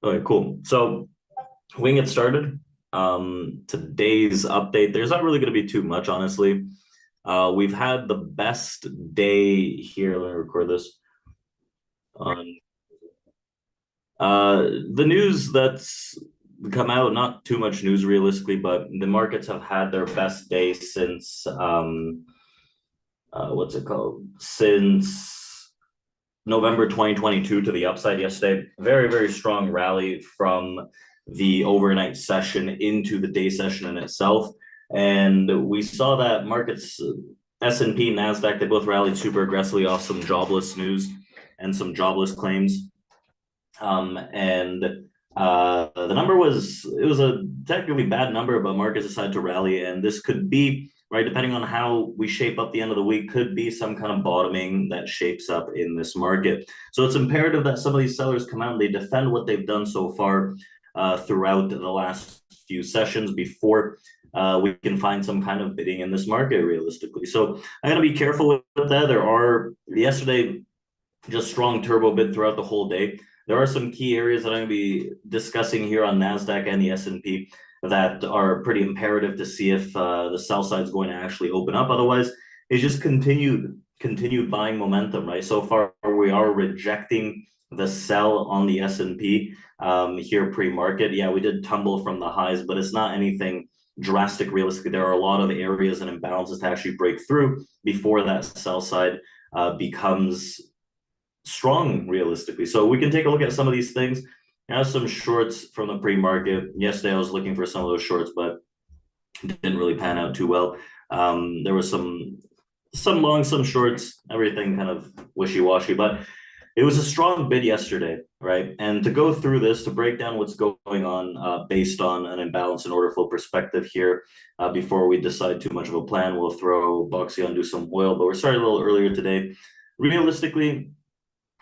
Okay, cool. So we can get started. Today's update, there's not really going to be too much, honestly. We've had the best day here. Let me record this. On the news that's come out, not too much news realistically, but the markets have had their best day since what's it called? Since November 2022 to the upside yesterday. Very, very strong rally from the overnight session into the day session in itself. And we saw that markets, S&P, NASDAQ, they both rallied super aggressively off some jobless news and some jobless claims. The number was, it was a technically bad number, but markets decided to rally. And this could be, right, depending on how we shape up the end of the week, could be some kind of bottoming that shapes up in this market. So it's imperative that some of these sellers come out and they defend what they've done so far throughout the last few sessions before we can find some kind of bidding in this market realistically. So I'm going to be careful with that. There are, yesterday, just strong turbo bid throughout the whole day. There are some key areas that I'm going to be discussing here on NASDAQ and the S&P that are pretty imperative to see if the sell side is going to actually open up. Otherwise, it's just continued buying momentum, right? So far, we are rejecting the sell on the S&P here pre-market. Yeah, we did tumble from the highs, but it's not anything drastic realistically. There are a lot of areas and imbalances to actually break through before that sell side becomes strong realistically. So we can take a look at some of these things. I have some shorts from the pre-market. Yesterday I was looking for some of those shorts, but it didn't really pan out too well. There was some long, some shorts, everything kind of wishy-washy, but it was a strong bid yesterday, right? And to go through this, to break down what's going on based on an imbalance and order flow perspective here, before we decide too much of a plan, we'll throw Boxy on, do some oil, but we're starting a little earlier today. Realistically,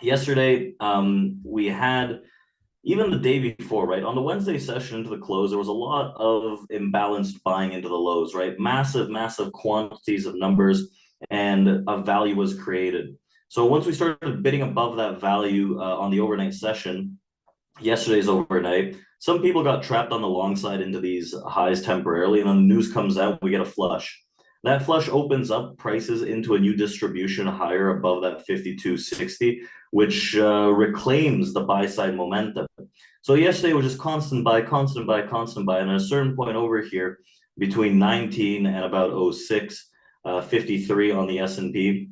yesterday, we had, even the day before, right? On the Wednesday session into the close, there was a lot of imbalanced buying into the lows, right? Massive, massive quantities of numbers and a value was created. So once we started bidding above that value on the overnight session, yesterday's overnight, some people got trapped on the long side into these highs temporarily, and then the news comes out, we get a flush. That flush opens up prices into a new distribution higher above that 52.60, which reclaims the buy side momentum. So yesterday was just constant buy, constant buy, constant buy. And at a certain point over here, between 19 and about 06, 53 on the S&P,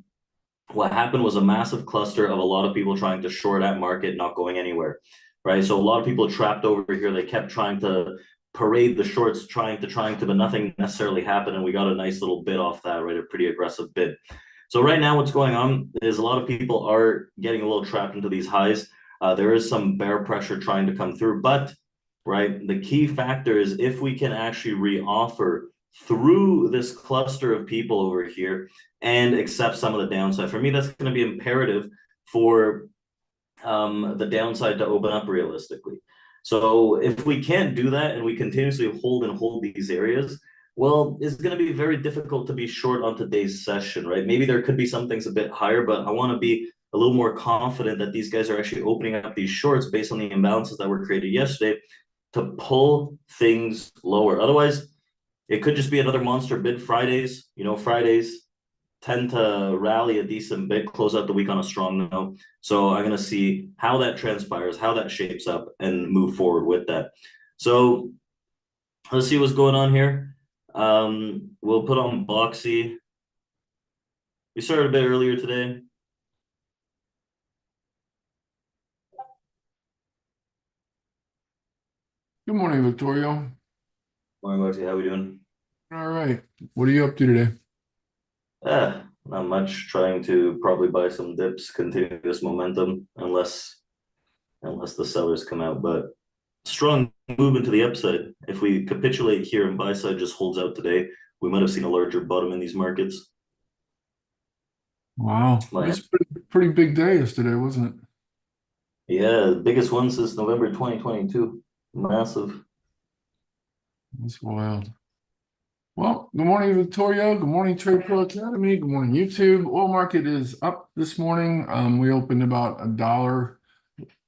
what happened was a massive cluster of a lot of people trying to short at market, not going anywhere, right? So a lot of people trapped over here. They kept trying to parade the shorts, trying to, but nothing necessarily happened. And we got a nice little bid off that, right? A pretty aggressive bid. So right now what's going on is a lot of people are getting a little trapped into these highs. There is some bear pressure trying to come through, but right, the key factor is if we can actually reoffer through this cluster of people over here and accept some of the downside. For me, that's going to be imperative for the downside to open up realistically. So if we can't do that and we continuously hold these areas, well, it's going to be very difficult to be short on today's session, right? Maybe there could be some things a bit higher, but I want to be a little more confident that these guys are actually opening up these shorts based on the imbalances that were created yesterday to pull things lower. Otherwise, it could just be another monster bid. Fridays, you know, Fridays tend to rally a decent bit, close out the week on a strong note. So I'm going to see how that transpires, how that shapes up, and move forward with that. So let's see what's going on here. We'll put on Boxy. We started a bit earlier today. Good morning, Victorio. Morning, Boxy. How we doing? All right. What are you up to today? Not much. Trying to probably buy some dips, continue this momentum, unless the sellers come out. But strong movement to the upside. If we capitulate here and buy side just holds out today, we might have seen a larger bottom in these markets. Wow. That's a pretty big day yesterday, wasn't it? Yeah, the biggest one since November 2022. Massive. That's wild. Well, good morning, Victorio. Good morning, TRADEPRO Academy. Good morning, YouTube. Oil market is up this morning. We opened about $1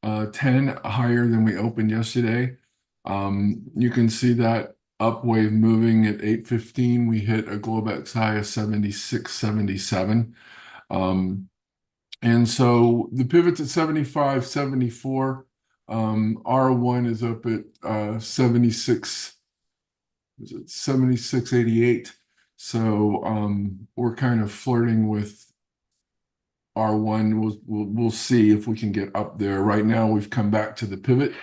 10 higher than we opened yesterday. You can see that up wave moving at 8:15. We hit a Globex high of 76.77. And so the pivot's at 75.74. R1 is up at 76. Is it 76.88? So we're kind of flirting with R1. We'll see if we can get up there. Right now, we've come back to the pivot.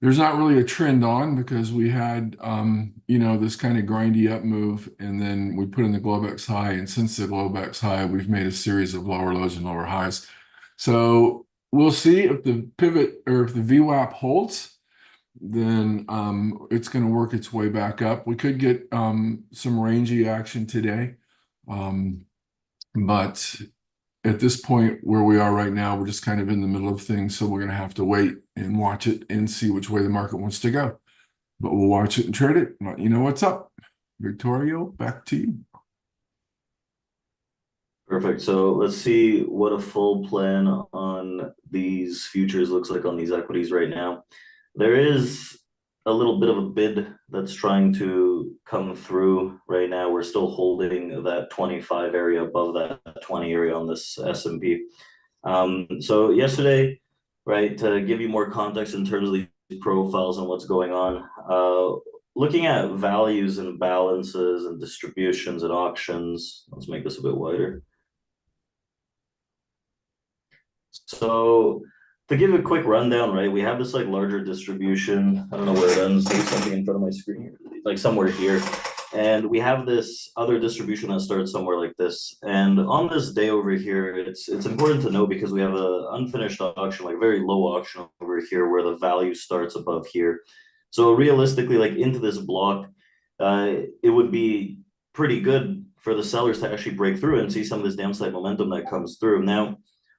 There's not really a trend on because we had this kind of grindy up move, and then we put in the Globex high, and since the Globex high, we've made a series of lower lows and lower highs. So we'll see if the pivot or if the VWAP holds, then it's going to work its way back up. We could get some rangy action today, but at this point where we are right now, we're just kind of in the middle of things. So we're going to have to wait and watch it and see which way the market wants to go. But we'll watch it and trade it. Let you know what's up. Victorio, back to you. Perfect. So let's see what a full plan on these futures looks like on these equities right now. There is a little bit of a bid that's trying to come through right now. We're still holding that 25 area above that 20 area on this S&P. So yesterday, right, to give you more context in terms of these profiles and what's going on, looking at values and balances and distributions and auctions. Let's make this a bit wider. So to give a quick rundown, right, we have this like larger distribution. I don't know where it ends. There's something in front of my screen, like somewhere here. And we have this other distribution that starts somewhere like this. And on this day over here, it's important to know because we have an unfinished auction, like very low auction over here where the value starts above here. So realistically, like into this block, it would be pretty good for the sellers to actually break through and see some of this downside momentum that comes through. Now,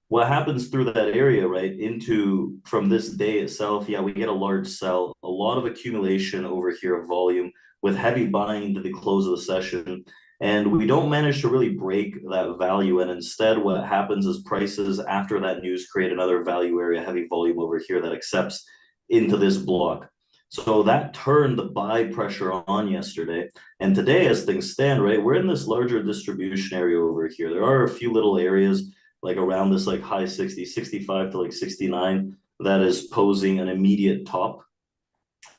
what happens through that area, right, into from this day itself, yeah, we get a large sell, a lot of accumulation over here of volume with heavy buying to the close of the session. And we don't manage to really break that value. And instead, what happens is prices after that news create another value area, heavy volume over here that accepts into this block. So that turned the buy pressure on yesterday. And today, as things stand, right, we're in this larger distribution area over here. There are a few little areas like around this like high 60, 65 to like 69, that is posing an immediate top.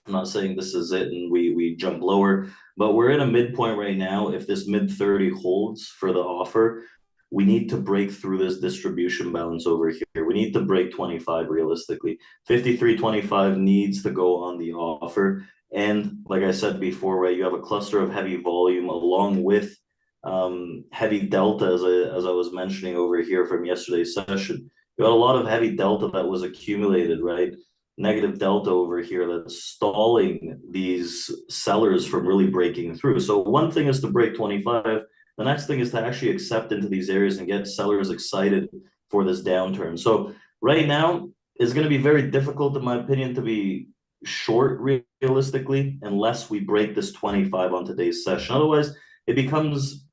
I'm not saying this is it and we jump lower, but we're in a midpoint right now. If this mid 30 holds for the offer, we need to break through this distribution balance over here. We need to break 25 realistically. 53.25 needs to go on the offer. And like I said before, right, you have a cluster of heavy volume along with heavy delta, as I was mentioning over here from yesterday's session. You got a lot of heavy delta that was accumulated, right? Negative delta over here that's stalling these sellers from really breaking through. So one thing is to break 25. The next thing is to actually accept into these areas and get sellers excited for this downturn. So right now it's going to be very difficult, in my opinion, to be short realistically unless we break this 25 on today's session. Otherwise, it becomes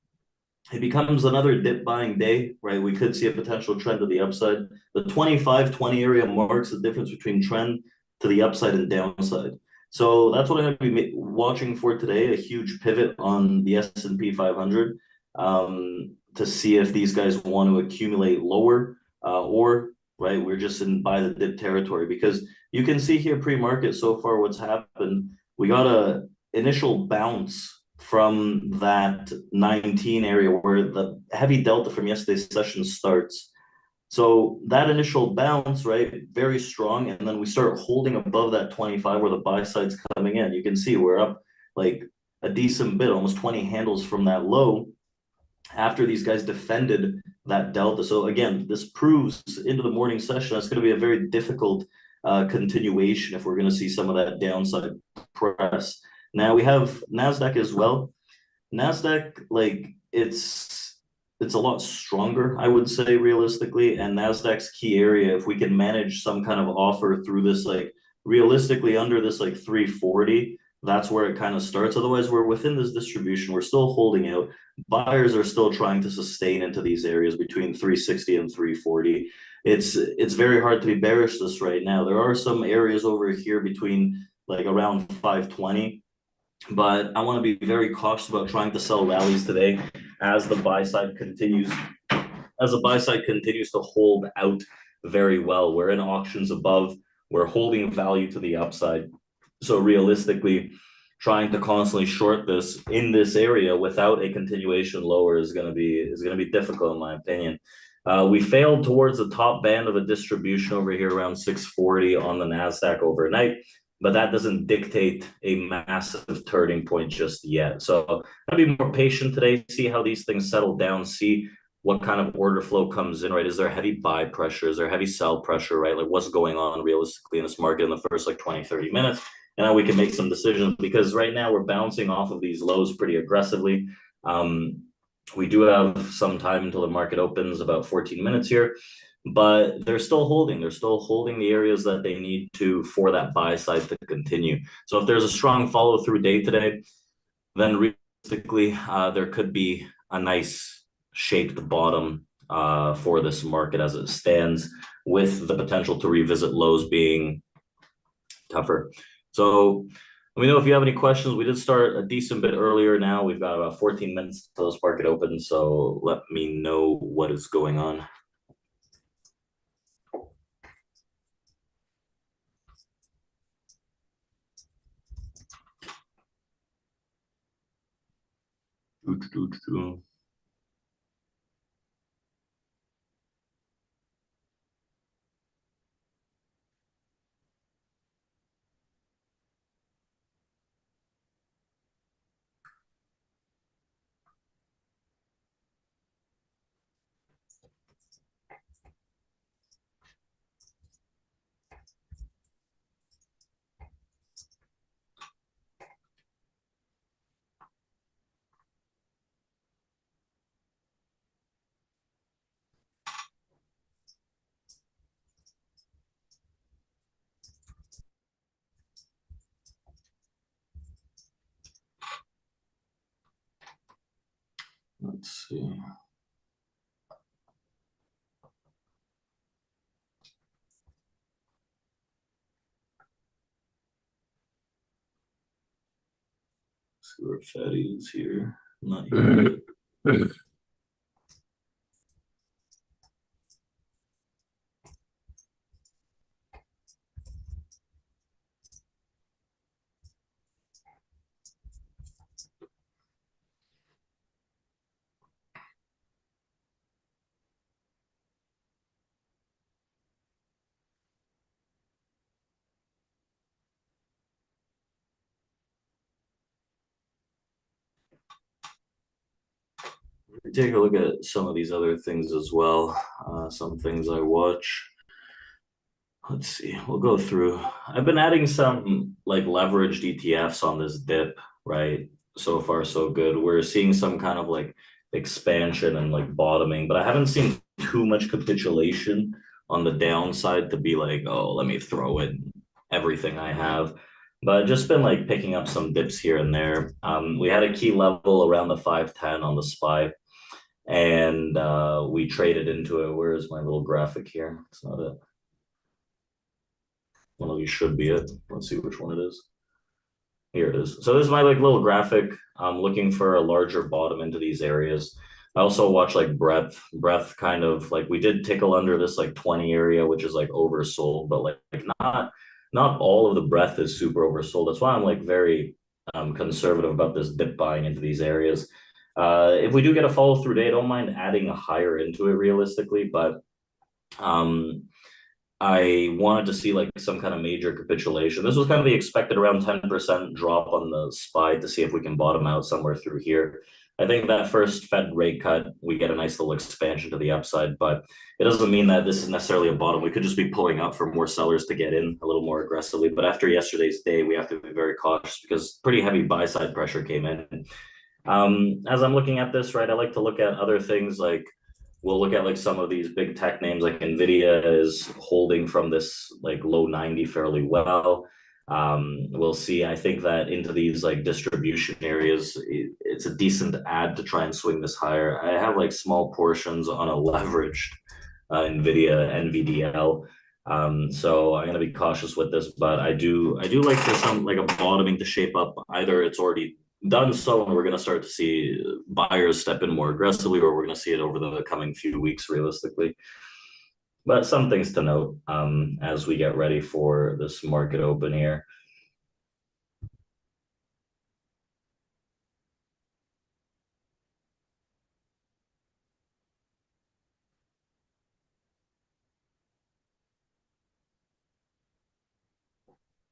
another dip buying day, right? We could see a potential trend to the upside. The 25-20 area marks the difference between trend to the upside and downside. So that's what I'm going to be watching for today, a huge pivot on the S&P 500 to see if these guys want to accumulate lower or, right, we're just in buy the dip territory. Because you can see here pre-market so far what's happened. We got a initial bounce from that 19 area where the heavy delta from yesterday's session starts. So that initial bounce, right, very strong, and then we start holding above that 25 where the buy side's coming in. You can see we're up like a decent bit, almost 20 handles from that low after these guys defended that delta. So again, this proves into the morning session that's going to be a very difficult continuation if we're going to see some of that downside press. Now we have NASDAQ as well. NASDAQ, like it's a lot stronger, I would say, realistically. And NASDAQ's key area, if we can manage some kind of offer through this, like realistically under this like 340, that's where it kind of starts. Otherwise, we're within this distribution. We're still holding out. Buyers are still trying to sustain into these areas between 360 and 340. It's very hard to be bearish this right now. There are some areas over here between like around 520, but I want to be very cautious about trying to sell rallies today as the buy side continues to hold out very well. We're in auctions above. We're holding value to the upside. So realistically, trying to constantly short this in this area without a continuation lower is going to be difficult in my opinion. We failed towards the top band of a distribution over here around 640 on the Nasdaq overnight, but that doesn't dictate a massive turning point just yet. So I'll be more patient today, see how these things settle down, see what kind of order flow comes in, right? Is there heavy buy pressure? Is there heavy sell pressure, right? Like what's going on realistically in this market in the first like 20, 30 minutes? And now we can make some decisions because right now we're bouncing off of these lows pretty aggressively. We do have some time until the market opens, about 14 minutes here, but they're still holding. They're still holding the areas that they need to for that buy side to continue. So if there's a strong follow through day today, then realistically, there could be a nice shaped bottom for this market as it stands, with the potential to revisit lows being tougher. So let me know if you have any questions. We did start a decent bit earlier now. We've got about 14 minutes till this market opens. So let me know what is going on. Let's see. See where fatty is here. Not here. Take a look at some of these other things as well. Some things I watch. Let's see. We'll go through. I've been adding some like leveraged ETFs on this dip, right? So far, so good. We're seeing some kind of like expansion and like bottoming, but I haven't seen too much capitulation on the downside to be like, oh, let me throw in everything I have. But just been like picking up some dips here and there. We had a key level around the 510 on the SPY, and we traded into it. Where is my little graphic here? It's not it. One of these should be it. Let's see which one it is. Here it is. So this is my like little graphic. I'm looking for a larger bottom into these areas. I also watch like breadth kind of like we did tickle under this like 20 area, which is like oversold, but like not all of the breadth is super oversold. That's why I'm like very conservative about this dip buying into these areas. If we do get a follow through day, I don't mind adding a higher into it realistically, but I wanted to see like some kind of major capitulation. This was kind of the expected around 10% drop on the SPY to see if we can bottom out somewhere through here. I think that first Fed rate cut, we get a nice little expansion to the upside, but it doesn't mean that this is necessarily a bottom. We could just be pulling up for more sellers to get in a little more aggressively. But after yesterday's day, we have to be very cautious because pretty heavy buy side pressure came in. As I'm looking at this, right, I like to look at other things like we'll look at like some of these big tech names like Nvidia is holding from this like low 90 fairly well. We'll see. I think that into these like distribution areas, it's a decent add to try and swing this higher. I have like small portions on a leveraged Nvidia NVDL. So I'm gonna be cautious with this, but I do like for some like a bottoming to shape up. Either it's already done so, and we're gonna start to see buyers step in more aggressively, or we're gonna see it over the coming few weeks, realistically. But some things to note as we get ready for this market open here.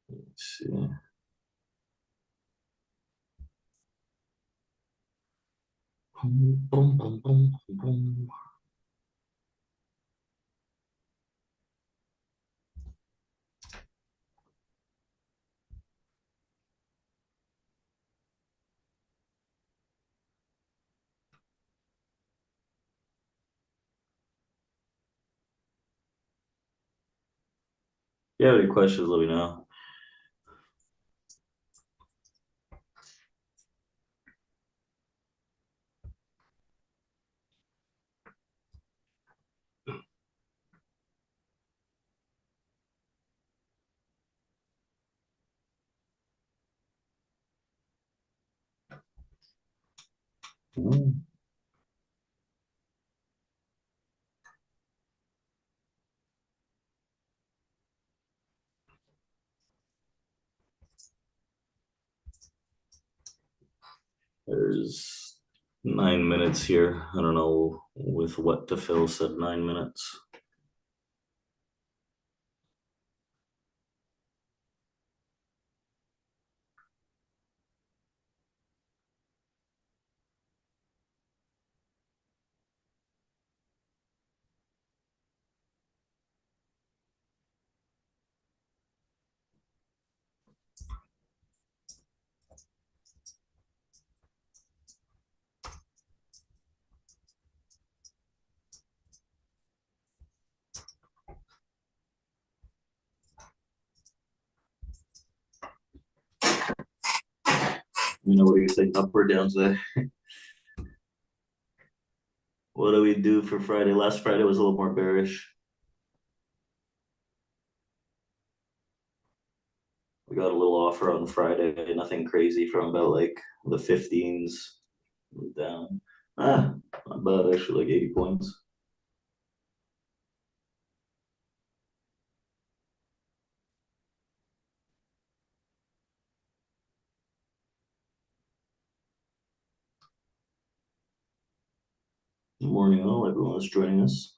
Let's see. Boom, boom, boom, boom, boom. If you have any questions, let me know. There's 9 minutes here. I don't know with what to fill said 9 minutes. What do you think? Up or down today? What do we do for Friday? Last Friday was a little more bearish. We got a little offer on Friday, nothing crazy from about like the 15s down. Not bad actually, like 80 points. Good morning, all. Everyone that's joining us.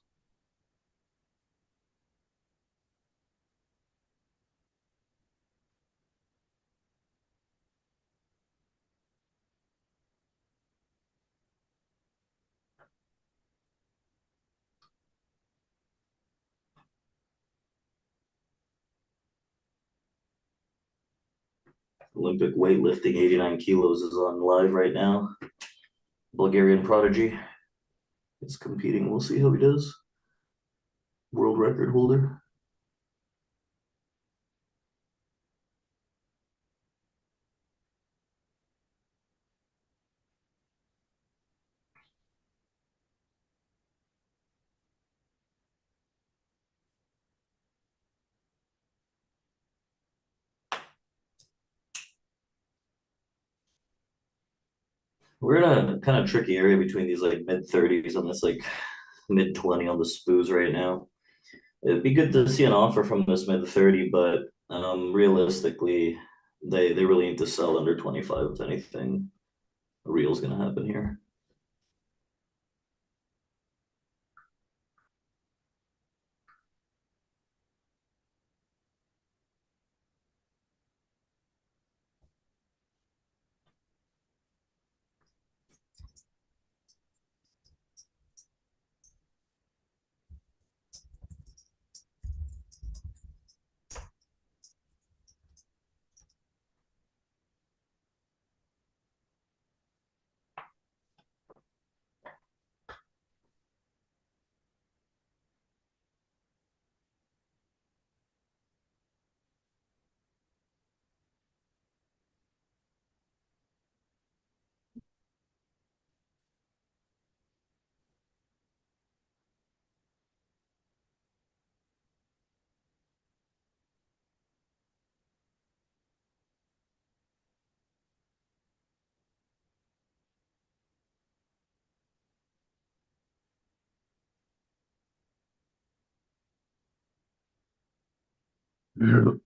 Olympic weightlifting, 89 kilos is on live right now. Bulgarian prodigy is competing. We'll see how he does. World record holder. We're in a kind of tricky area between these like mid 30s and this like mid 20 on the spoos right now. It'd be good to see an offer from this mid 30, but realistically, they really need to sell under 25 if anything real is gonna happen here. No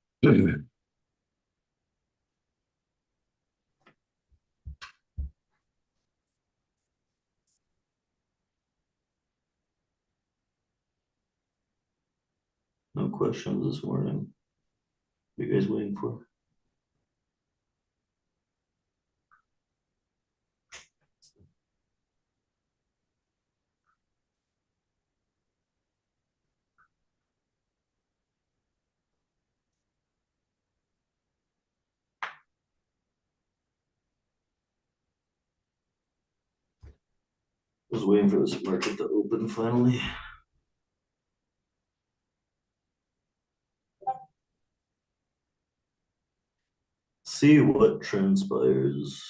questions this morning. What are you guys waiting for? Just waiting for this market to open finally. See what transpires.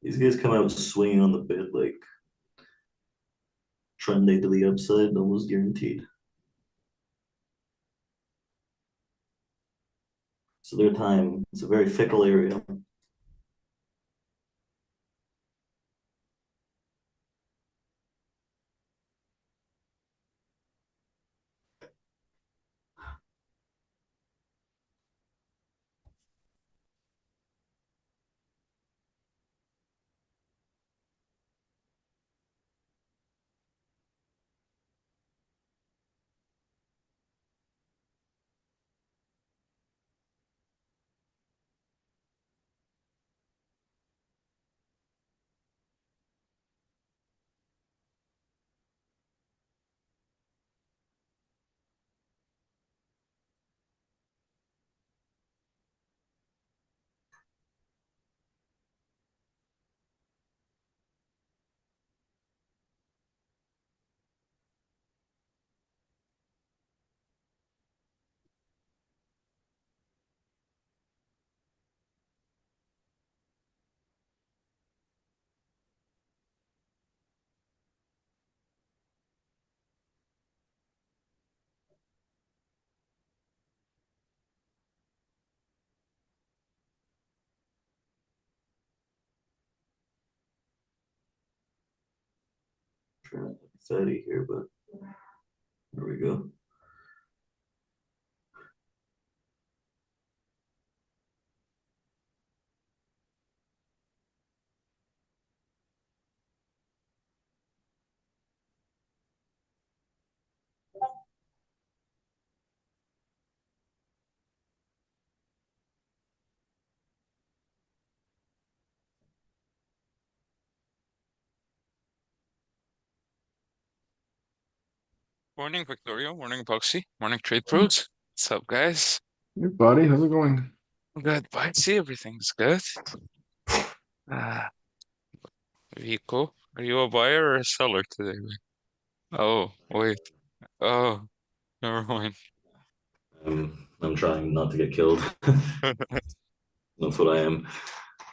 These guys come out swinging on the bid like trending to the upside, almost guaranteed. So their time, it's a very fickle area. Trying to be fatty here, but there we go. Morning, Victorio. Morning, Boxy. Morning, Trade Pros. What's up, guys? Hey, buddy, how's it going? Good, Boxy. Everything's good. Vico, are you a buyer or a seller today? Oh, wait. Oh, never mind. I'm trying not to get killed. That's what I am.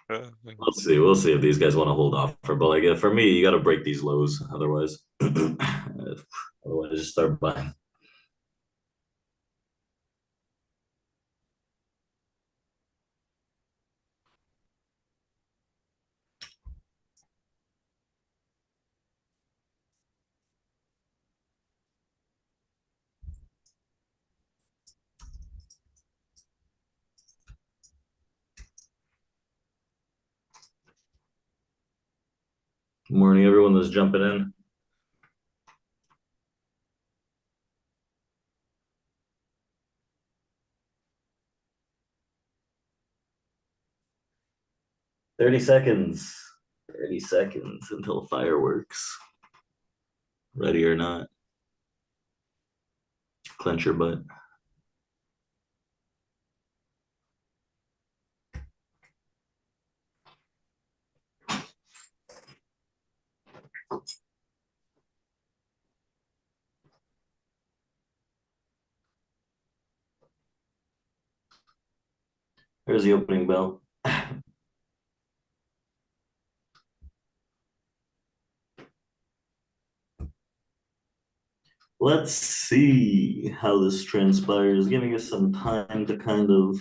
Let's see. We'll see if these guys want to hold off for. But like for me, you got to break these lows. Otherwise, just start buying. Good morning, everyone that's jumping in. Thirty seconds. 30 seconds until fireworks. Ready or not. Clench your butt. There's the opening bell. Let's see how this transpires, giving us some time to kind of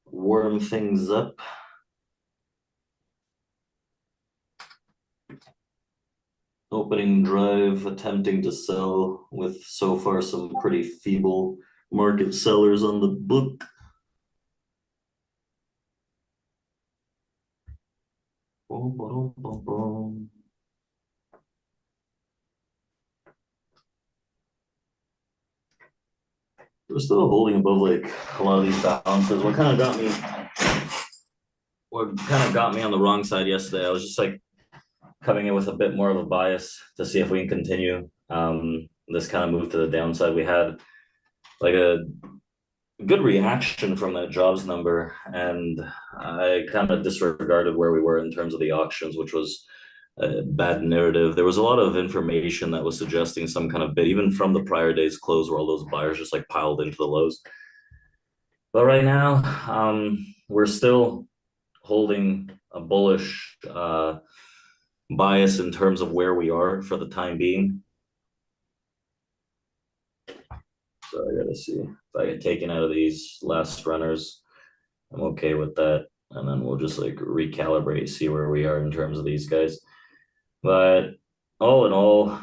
warm things up. Opening drive, attempting to sell with so far some pretty feeble market sellers on the book. Boom, boom, boom, boom. We're still holding above like a lot of these balances. What kind of got me on the wrong side yesterday, I was just like coming in with a bit more of a bias to see if we can continue this kind of move to the downside. We had like a good reaction from that jobs number, and I kind of disregarded where we were in terms of the auctions, which was a bad narrative. There was a lot of information that was suggesting some kind of bid, even from the prior day's close, where all those buyers just like piled into the lows. But right now, we're still holding a bullish bias in terms of where we are for the time being. So I gotta see if I get taken out of these last runners. I'm okay with that. And then we'll just like recalibrate, see where we are in terms of these guys. But all in all,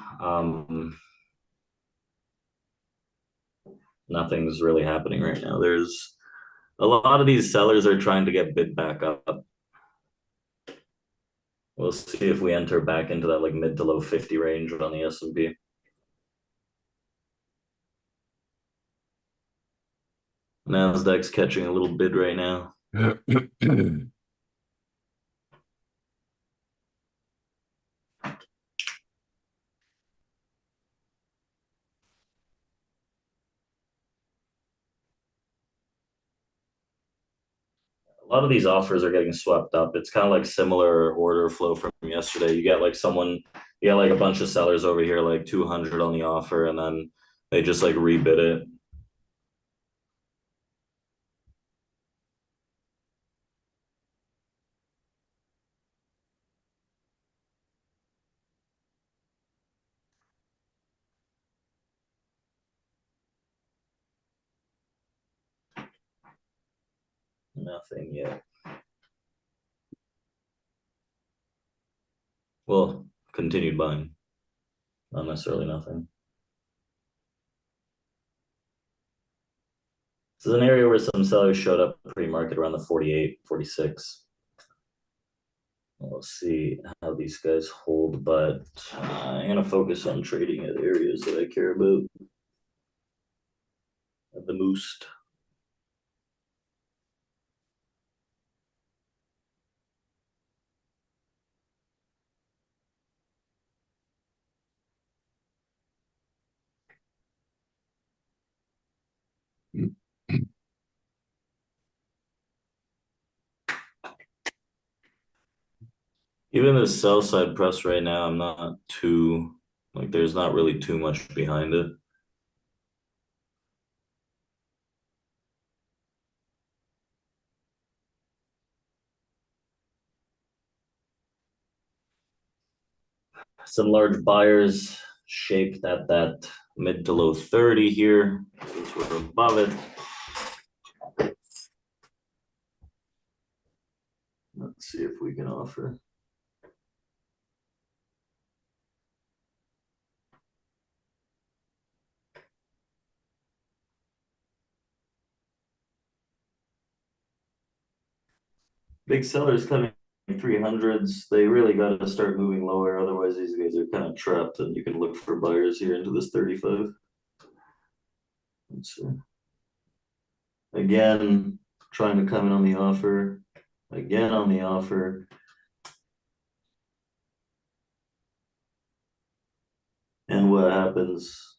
nothing's really happening right now. There's a lot of these sellers are trying to get bid back up. We'll see if we enter back into that like mid to low 50 range on the S&P. Nasdaq's catching a little bid right now. A lot of these offers are getting swept up. It's kind of like similar order flow from yesterday. You get like a bunch of sellers over here, like 200 on the offer, and then they just like rebid it. Nothing yet. Well, continued buying. Not necessarily nothing. This is an area where some sellers showed up pre-market around the 48, 46. We'll see how these guys hold, but I'm gonna focus on trading at areas that I care about the most. Even the sell side press right now, I'm not too, like, there's not really too much behind it. Some large buyers shaped at that mid to low 30 here, since we're above it. Let's see if we can offer. Big sellers coming 300s. They really got to start moving lower. Otherwise, these guys are kind of trapped, and you can look for buyers here into this 35. Let's see. Again, trying to come in on the offer. Again on the offer. And what happens?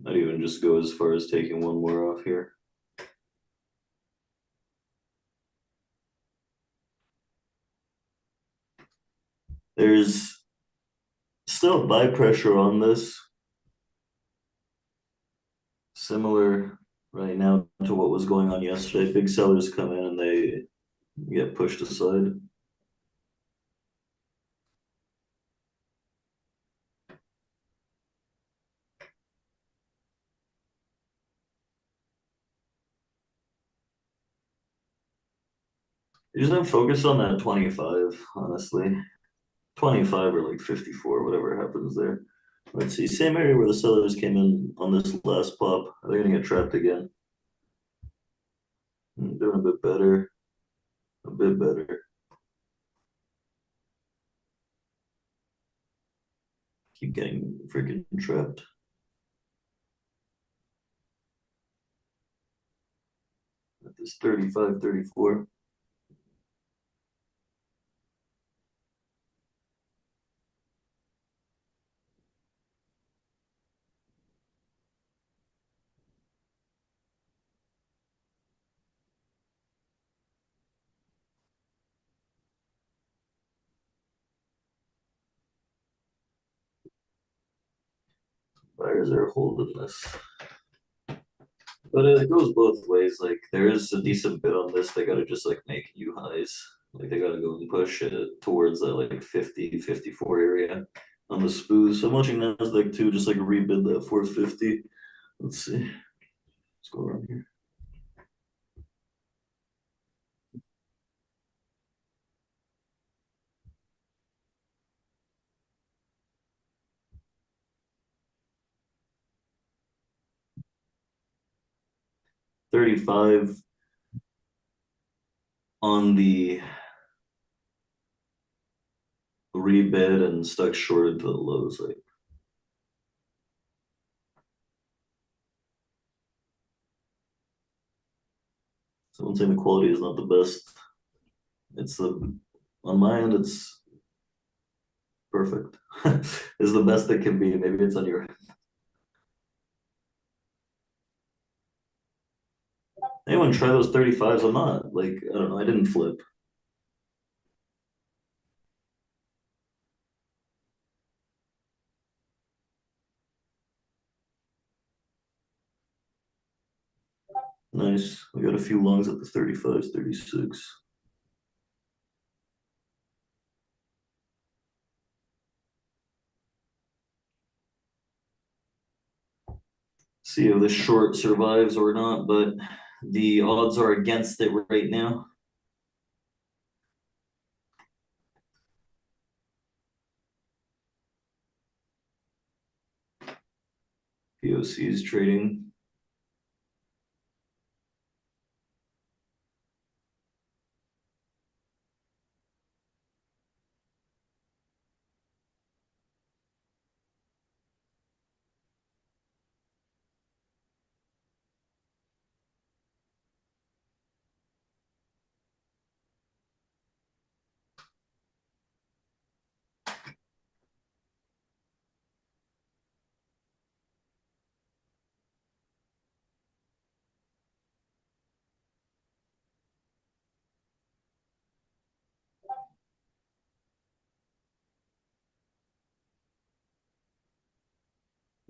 Not even just go as far as taking one more off here. There's still buy pressure on this. Similar right now to what was going on yesterday. Big sellers come in and they get pushed aside. You just have focus on that 25, honestly. 25 or like 54, whatever happens there. Let's see, same area where the sellers came in on this last pop. They're gonna get trapped again. Doing a bit better, a bit better. Keep getting freaking trapped. At this 35, 34. Buyers are holding this. But it goes both ways. Like there is a decent bid on this. They gotta just like make new highs. Like they gotta go and push it towards that like 50, 54 area on the spoos. So I'm watching Nasdaq too, just like rebid that 450. Let's see. Let's go around here. $35 on the rebid and stuck short into the lows. Like someone saying the quality is not the best. It's the on my end, it's perfect. It's the best it can be. Maybe it's on your. Anyone try those 35s? I'm not like I don't know. I didn't flip. Nice. We got a few longs at the 35s, 36. See if this short survives or not, but the odds are against it right now. POC is trading.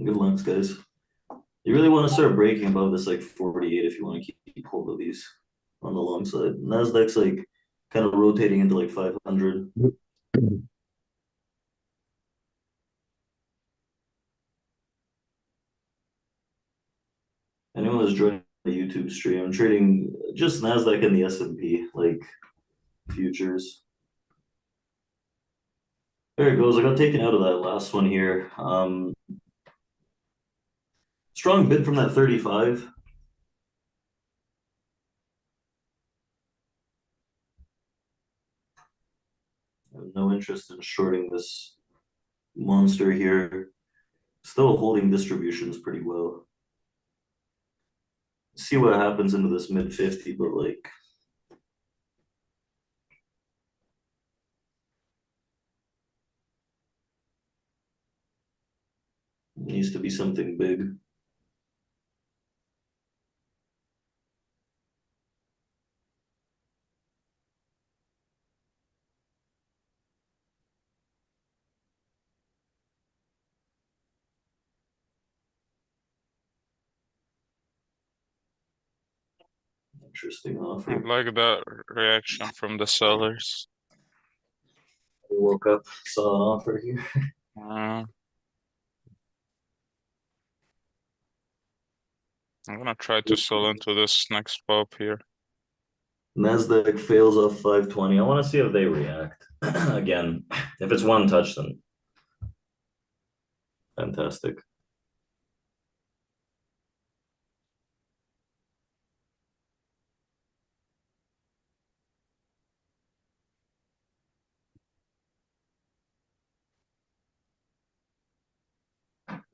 Good luck, guys. You really want to start breaking above this like 48 if you want to keep hold of these on the long side. Nasdaq's like kind of rotating into like 500. Anyone that's joining the YouTube stream, I'm trading just Nasdaq and the S&P, like futures. There it goes. I got taken out of that last one here. Strong bid from that 35. I have no interest in shorting this monster here. Still holding distributions pretty well. See what happens into this mid 50, but like needs to be something big. Interesting I offer. like that reaction from the sellers. We woke up, saw an offer here. I'm gonna try to sell into this next pop here. Nasdaq fails off 520. I want to see if they react again. If it's one touch, then fantastic.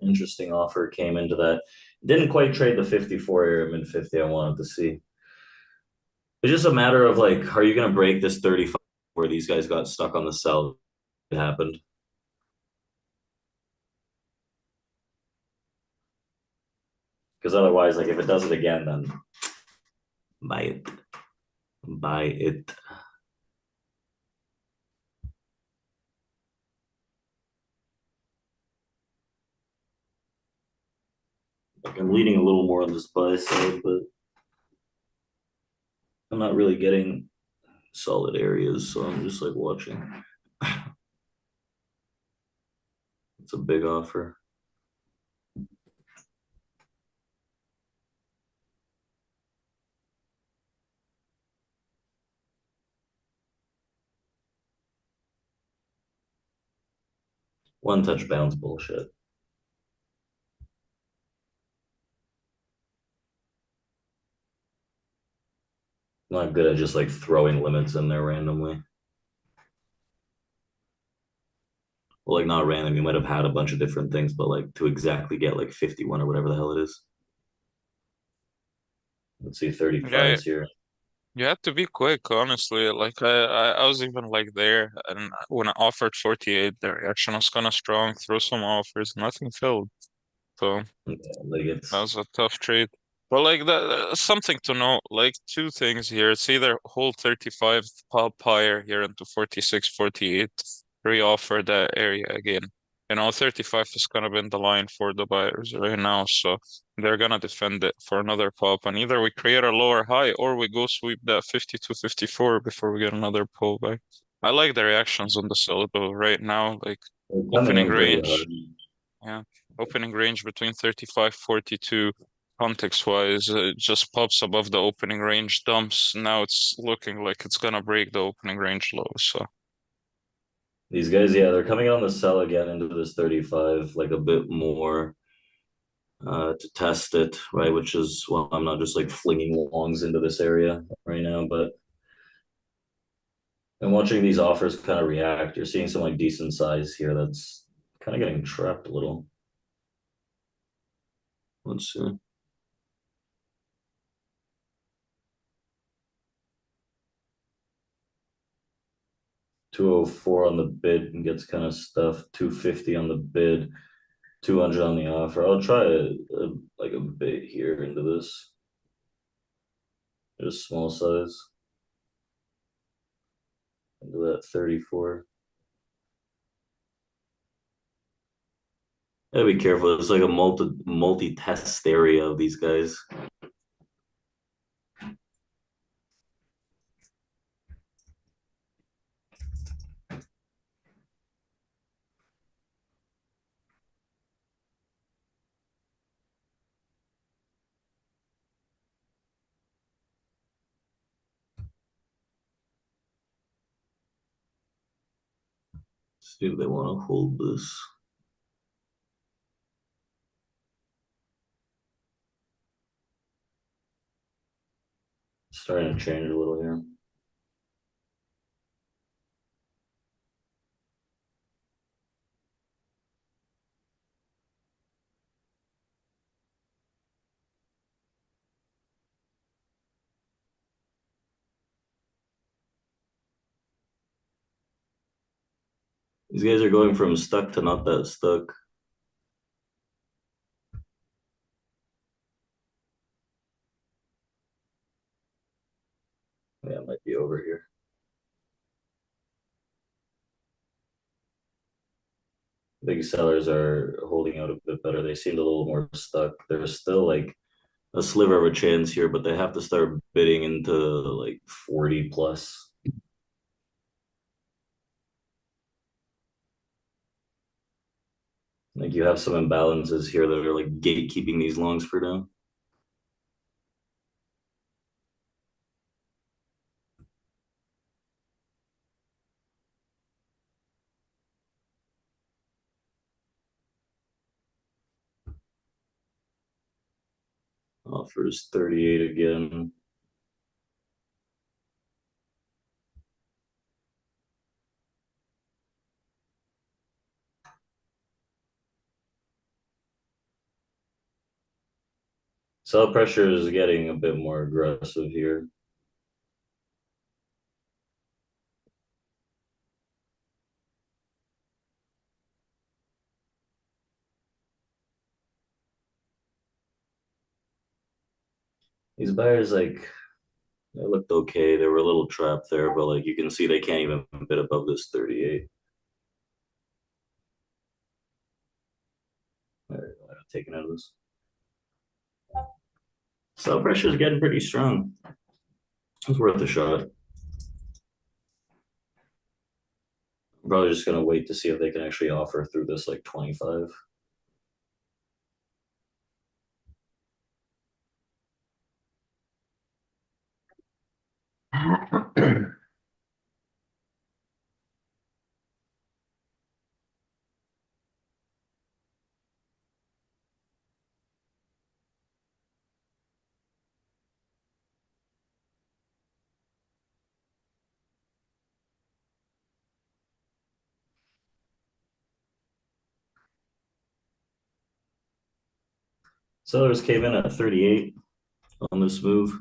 Interesting offer came into that. Didn't quite trade the 54 area mid 50 I wanted to see. It's just a matter of like, are you going to break this 35 where these guys got stuck on the sell? It happened. Because otherwise, like if it does it again, then buy it. Buy it. Like I'm leaning a little more on this buy side, but I'm not really getting solid areas, so I'm just like watching. It's a big offer. One touch bounce bullshit. Not good at just like throwing limits in there randomly. Well, like not random. You might have had a bunch of different things, but like to exactly get like 51 or whatever the hell it is. Let's see, 35 Yeah, is here. you have to be quick, honestly. Like I was even like there, and when I offered 48, the reaction was kind of strong. Throw some offers, nothing filled. So Yeah, like that it's was a tough trade. But like that, something to note, like two things here. It's either hold 35 pop higher here into 46, 48, re-offer that area again. 35 is kind of in the line for the buyers right now, so they're gonna defend it for another pop. And either we create a lower high or we go sweep that 52, 54 before we get another pullback. I like the reactions on the sell though right now, like coming opening in pretty hard. range. Yeah, opening range between 35, 42. Context wise, it just pops above the opening range, dumps. Now it's looking like it's gonna break the opening range low. So These guys, yeah, they're coming on the sell again into this 35, like a bit more to test it, right? Which is, well, I'm not just like flinging longs into this area right now, but I'm watching these offers kind of react. You're seeing some like decent size here that's kind of getting trapped a little. Let's see. 204 on the bid and gets kind of stuffed. 250 on the bid, 200 on the offer. I'll try like a bit here into this. Just small size. Into that 34. Gotta be careful. It's like a multi-test area of these guys. See if they want to hold this. Starting to change a little here. These guys are going from stuck to not that stuck. Yeah, it might be over here. Big sellers are holding out a bit better. They seemed a little more stuck. They're still like a sliver of a chance here, but they have to start bidding into like 40 plus. Like you have some imbalances here that are like gatekeeping these longs for now. Offers 38 again. Sell pressure is getting a bit more aggressive here. These buyers, like, they looked okay. They were a little trapped there, but like you can see they can't even bid above this 38. All right, taking out of this. Sell pressure is getting pretty strong. It's worth a shot. I'm probably just gonna wait to see if they can actually offer through this like 25. Sellers came in at 38 on this move.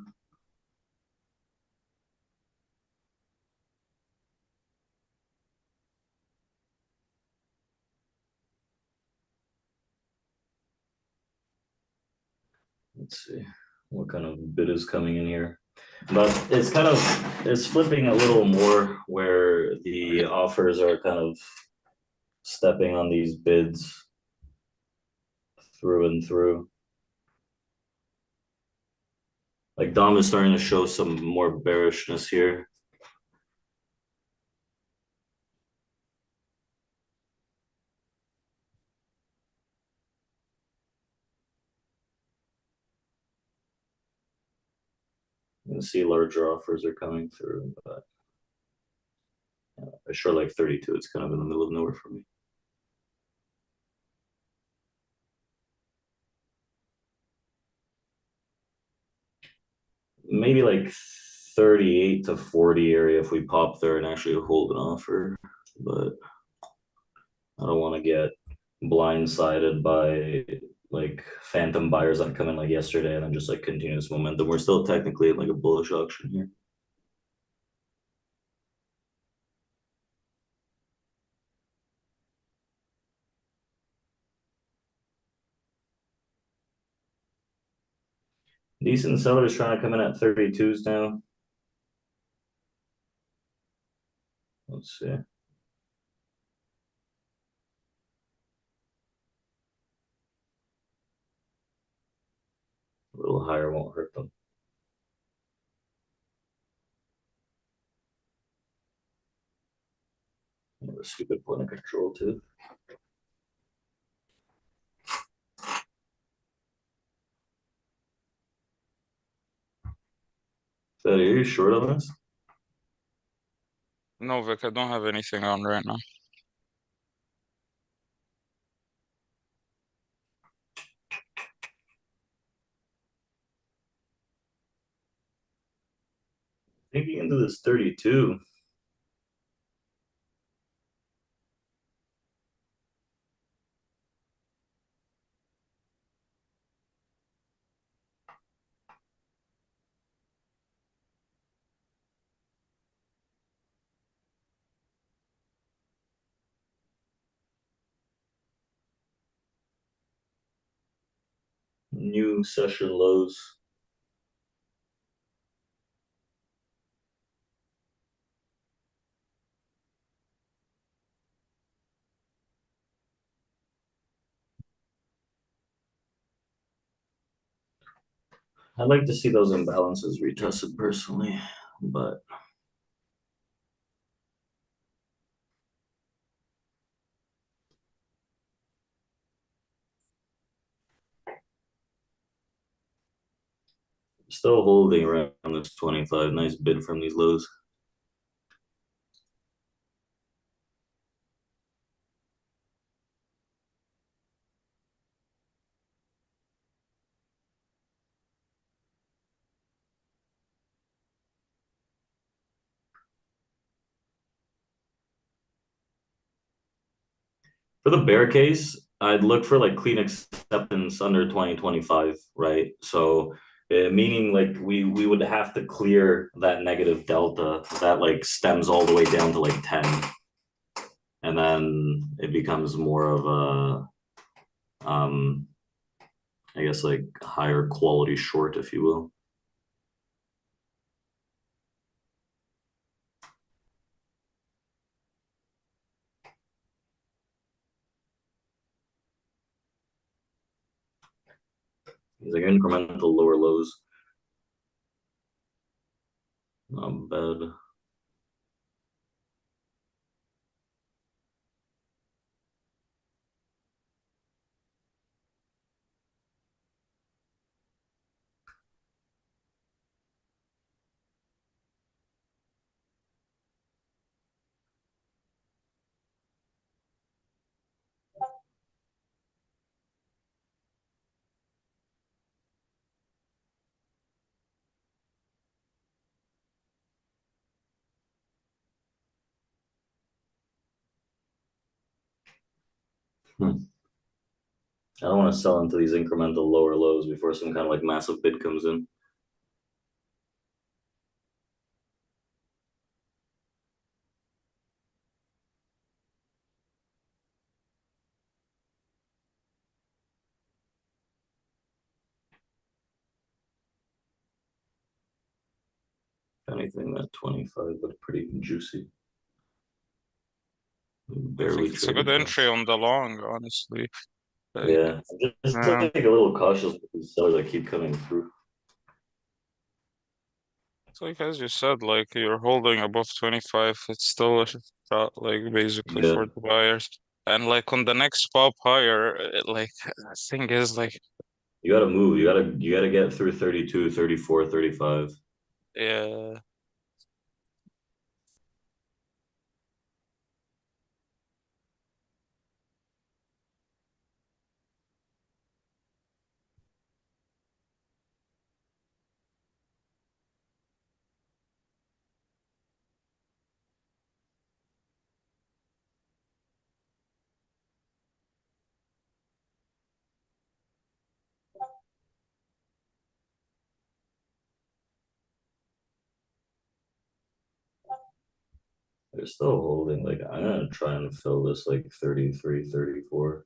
Let's see what kind of bid is coming in here. But it's flipping a little more where the offers are kind of stepping on these bids through and through. Like Dom is starting to show some more bearishness here. You can see larger offers are coming through, but I sure like 32. It's kind of in the middle of nowhere for me. Maybe like 38 to 40 area if we pop there and actually hold an offer, but I don't want to get blindsided by like phantom buyers that come in like yesterday and then just like continuous momentum. We're still technically in like a bullish auction here. Decent sellers trying to come in at 32s now. Let's see. A little higher won't hurt them. A stupid point of control too. Are you short on this? No, Vic, I don't have anything on right now. Thinking into this 32. New session lows. I'd like to see those imbalances retested personally, but still holding around this 25. Nice bid from these lows. For the bear case, I'd look for like clean acceptance under 2025, right? So meaning like we would have to clear that negative delta that like stems all the way down to like 10. And then it becomes more of a I guess like higher quality short, if you will. He's like incremental lower lows. Not bad. I don't want to sell into these incremental lower lows before some kind of like massive bid comes in. If anything, that 25 looked pretty juicy. I Barely think it's a good traded. entry on the long, honestly. Like, Yeah, just like a little cautious with these sellers that keep coming through. it's like as you said, like you're holding above 25, it's still a shot, like basically Yeah, for the buyers. And like on the next pop higher, like the thing is like, you gotta move. You gotta get through 32, 34, 35. yeah, They're still holding. Like I'm gonna try and fill this like 33, 34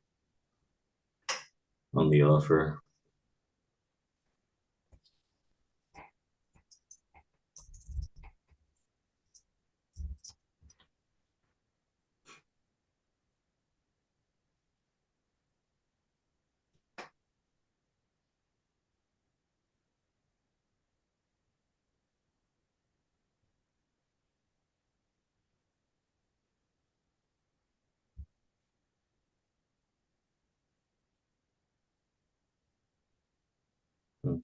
on the offer. Hmm.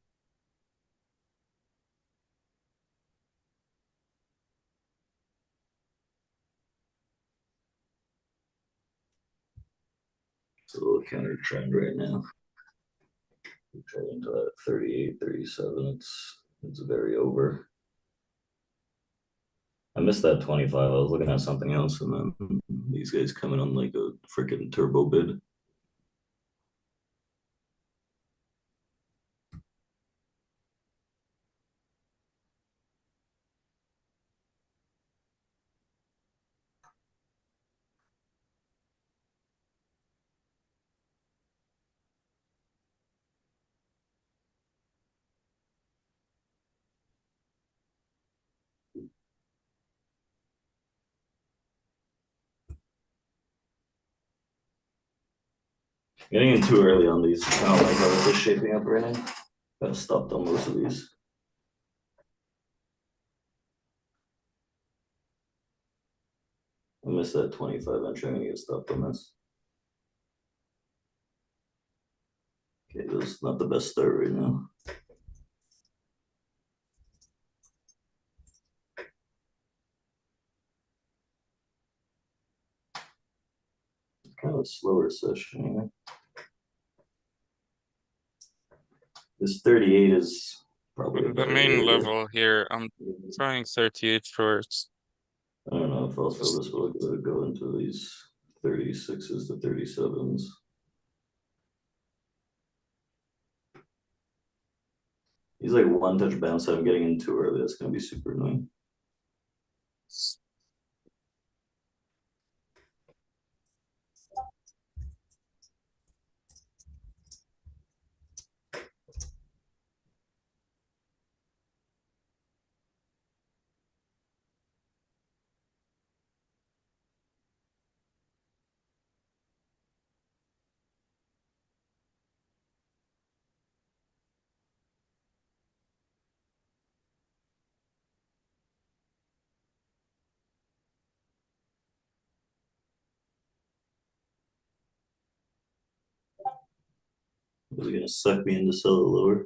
It's a little counter trend right now. We trade into that 38, 37. It's very over. I missed that 25. I was looking at something else, and then these guys coming on like a freaking turbo bid. Getting in too early on these. I don't like how this is shaping up right now. Got stopped on most of these. I missed that 25 entry. I'm gonna get stopped on this. Okay, this is not the best start right now. Kind of a slower session here. This 38 is probably a The better main area. level here, I'm trying 38 shorts. I don't know if also this will go into these 36s to 37s. He's like one touch bounce that I'm getting in too early. That's gonna be super annoying. Is it gonna suck me into sell it lower?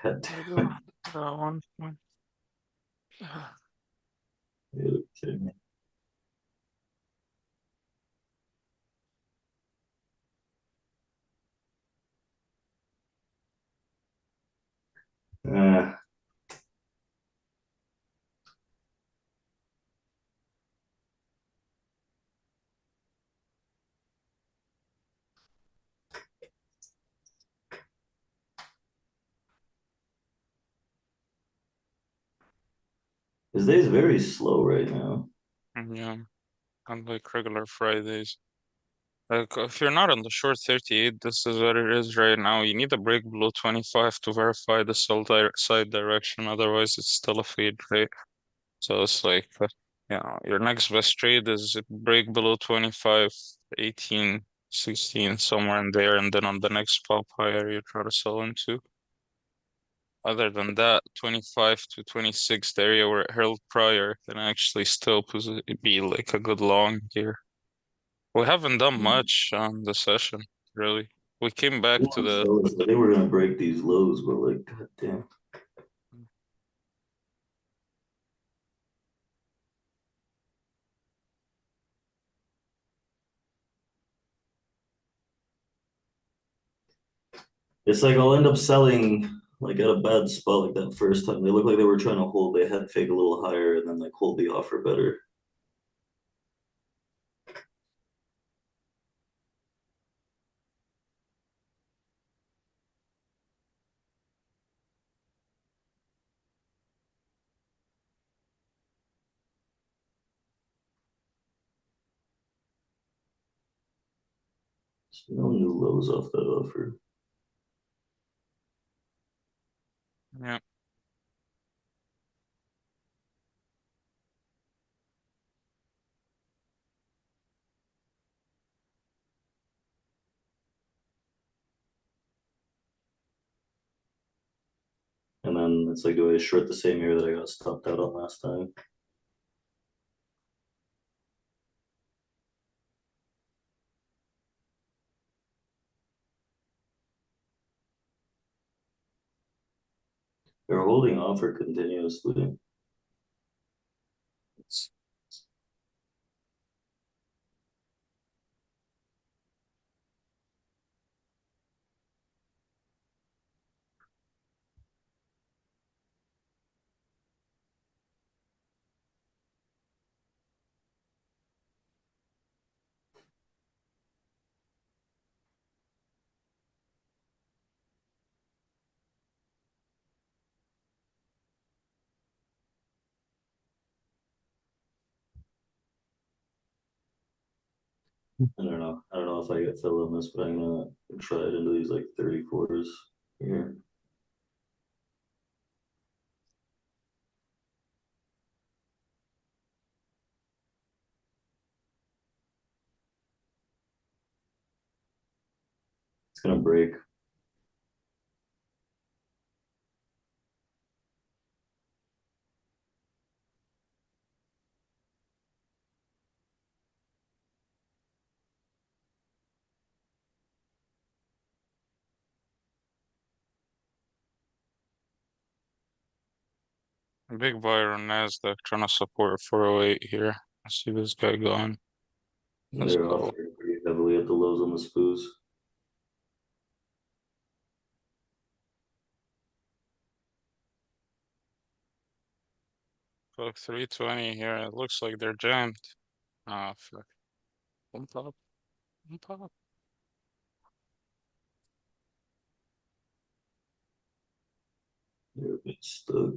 God damn. That one. You're kidding me. His day is very slow right now. Yeah, unlike regular Fridays. Like, if you're not on the short 38, this is what it is right now. You need a break below 25 to verify the side direction. Otherwise, it's still a fade, right? So it's like, your next best trade is break below 25, 18, 16, somewhere in there. And then on the next pop higher, you try to sell into. Other than that, 25 to 26, the area where it held prior, can actually still be like a good long here. We haven't done much on the session, really. We came back to the They were gonna break these lows, but like, god damn. It's like I'll end up selling like at a bad spot like that first time. They look like they were trying to hold. They had fake a little higher and then like hold the offer better. There's no new lows off that offer. yeah. And then it's like, do I short the same area that I got stopped out on last time? They're holding offer continuously. I don't know. I don't know if I get fill on this, but I'm gonna try it into these like 34s here. It's gonna break. Big buyer on NASDAQ trying to support 408 here. I see this guy going. Let's They're go. offering pretty heavily at the lows on the spoos. Fuck 320 here. It looks like they're jammed. Ah, fuck. Pump up. Pump up. They're a bit stuck.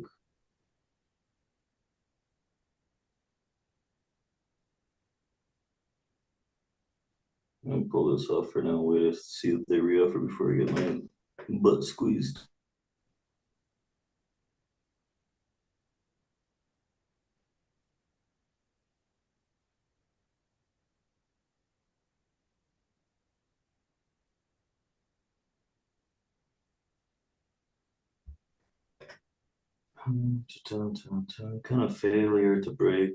I'm gonna pull this off for now. Wait to see if they re-offer before I get my butt squeezed. Kind of failure to break.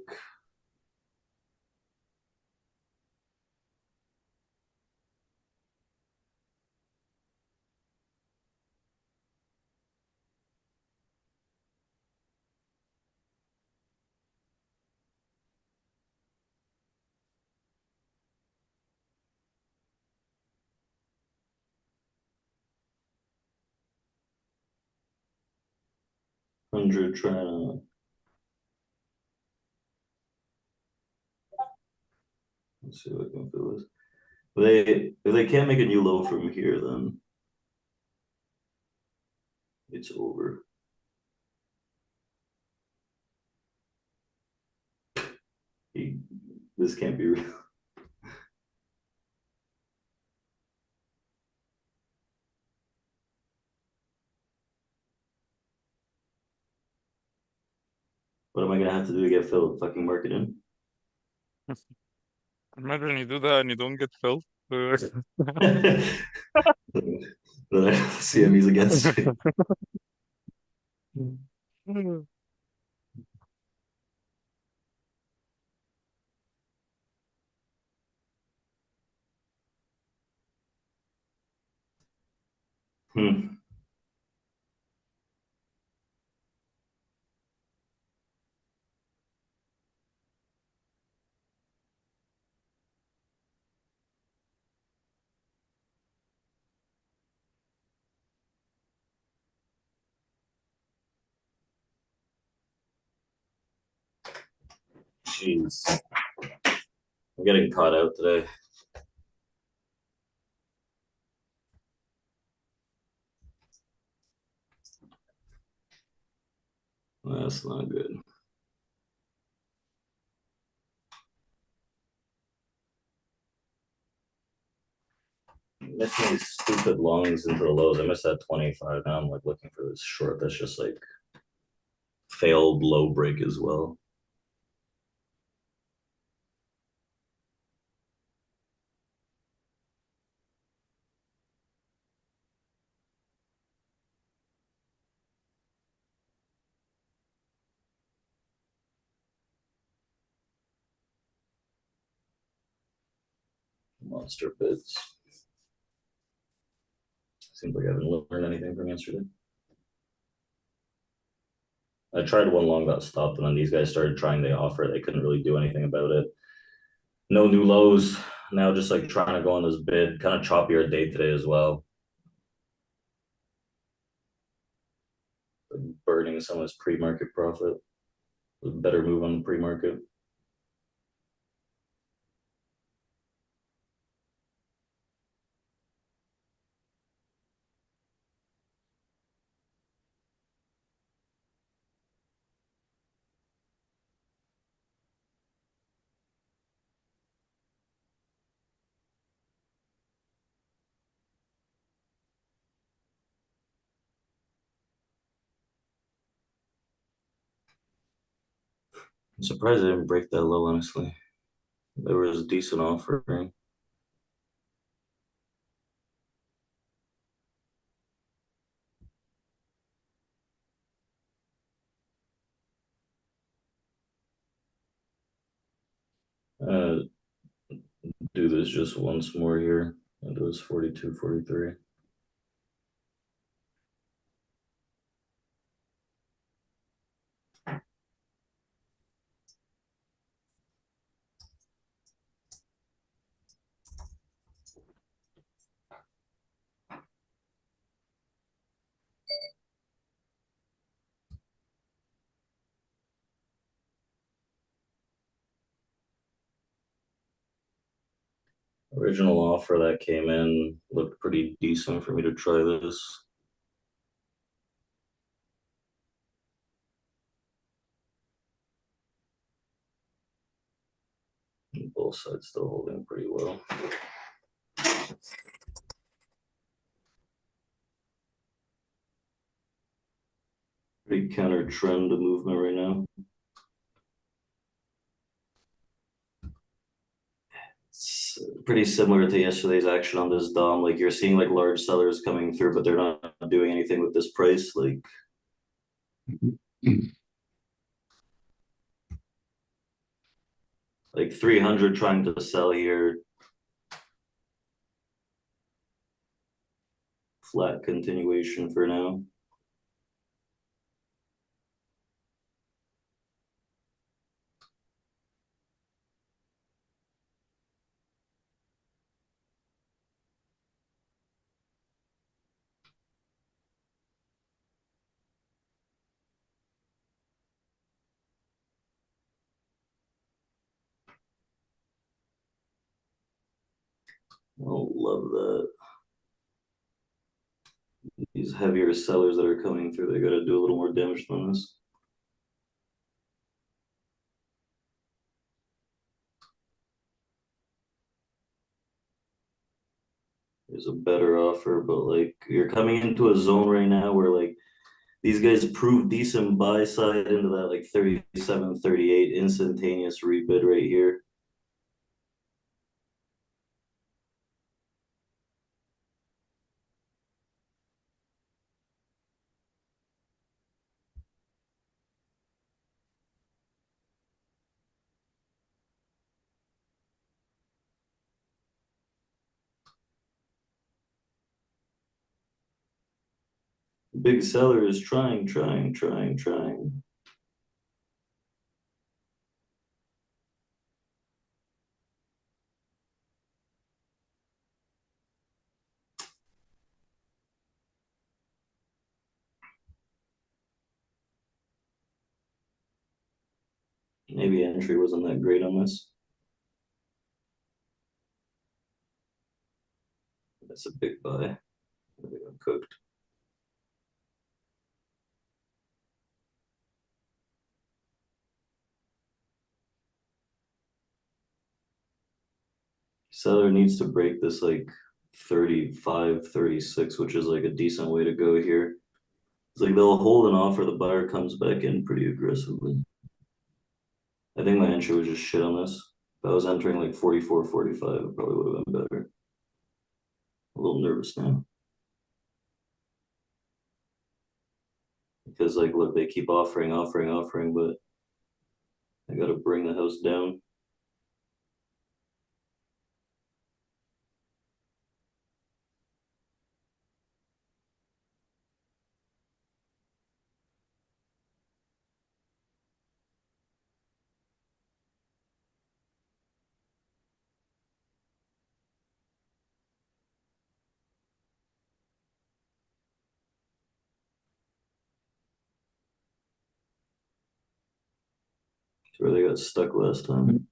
Hundred trying to. Let's see if I can feel this. If they can't make a new low from here, then it's over. This can't be real. What am I gonna have to do to get filled? Fucking market in? Imagine you do that and you don't get filled. Then I have CMEs against me. Hmm. Jeez. I'm getting caught out today. That's not good. Missing these stupid longs into the lows. I missed that 25. Now I'm like looking for this short that's just like failed low break as well. Monster bids. Seems like I haven't learned anything from yesterday. I tried one long, got stopped, and then these guys started trying the offer. They couldn't really do anything about it. No new lows. Now just like trying to go on this bid. Kind of choppier day today as well. Like burning some of his pre-market profit. A better move on the pre-market. I'm surprised I didn't break that low, honestly. There was a decent offering. Do this just once more here. It was 42, 43. Original offer that came in looked pretty decent for me to try this. Both sides still holding pretty well. Pretty counter trend movement right now. It's pretty similar to yesterday's action on this DOM. Like you're seeing like large sellers coming through, but they're not doing anything with this price. Like 300 trying to sell here. Flat continuation for now. Oh, love that. These heavier sellers that are coming through, they got to do a little more damage than this. There's a better offer, but like you're coming into a zone right now where like these guys prove decent buy side into that like 37, 38 instantaneous rebid right here. Big seller is trying. Maybe entry wasn't that great on this. That's a big buy. They got cooked. Seller needs to break this like 35, 36, which is like a decent way to go here. It's like they'll hold an offer, the buyer comes back in pretty aggressively. I think my entry was just shit on this. If I was entering like 44, 45, it probably would have been better. A little nervous now. Because like, look, they keep offering, but I gotta bring the house down. It's where they got stuck last time.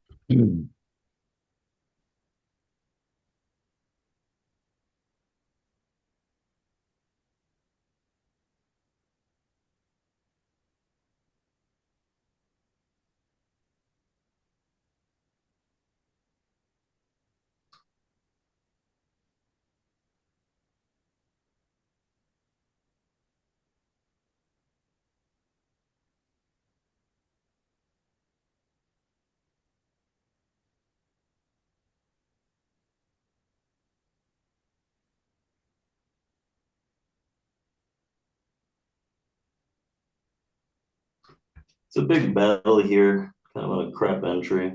It's a big battle here, kind of on a crap entry.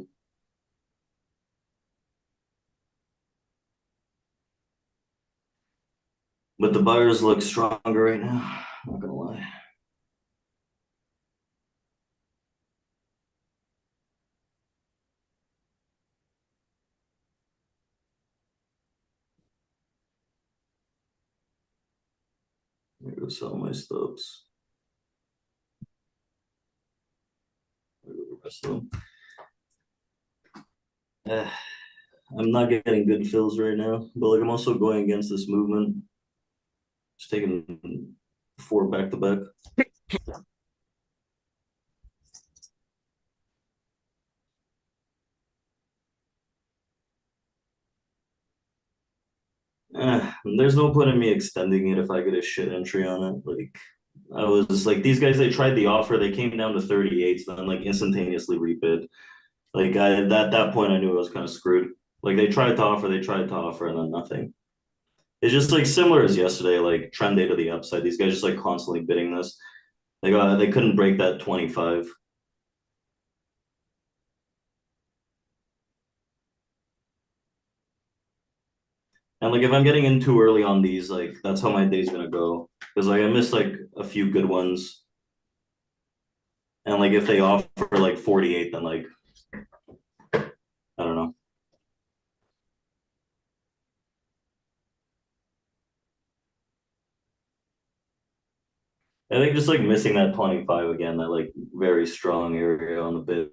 But the buyers look stronger right now, not gonna lie. There go sell my stubs. There go the rest of them. I'm not getting good fills right now, but like I'm also going against this movement. Just taking 4 back to back. There's no point in me extending it if I get a shit entry on it. Like I was like these guys, they tried the offer, they came down to 38, so then like instantaneously rebid. Like at that point I knew I was kind of screwed. Like they tried to offer, and then nothing. It's just like similar as yesterday, like trend day to the upside. These guys just like constantly bidding this. They couldn't break that 25. And like if I'm getting in too early on these, like that's how my day's gonna go. Because like I missed like a few good ones. And like if they offer like 48, then like I don't know. I think just like missing that 25 again, that like very strong area on the bid.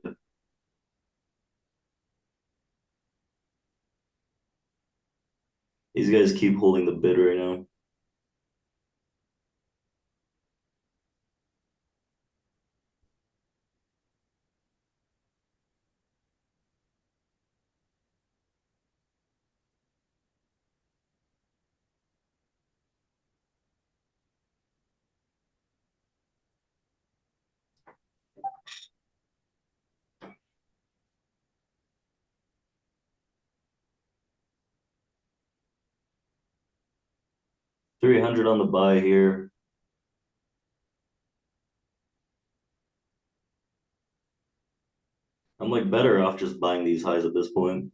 These guys keep holding the bid right now. $300 on the buy here. I'm like better off just buying these highs at this point.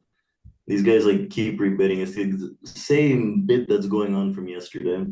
These guys like keep rebidding. It's the same bid that's going on from yesterday.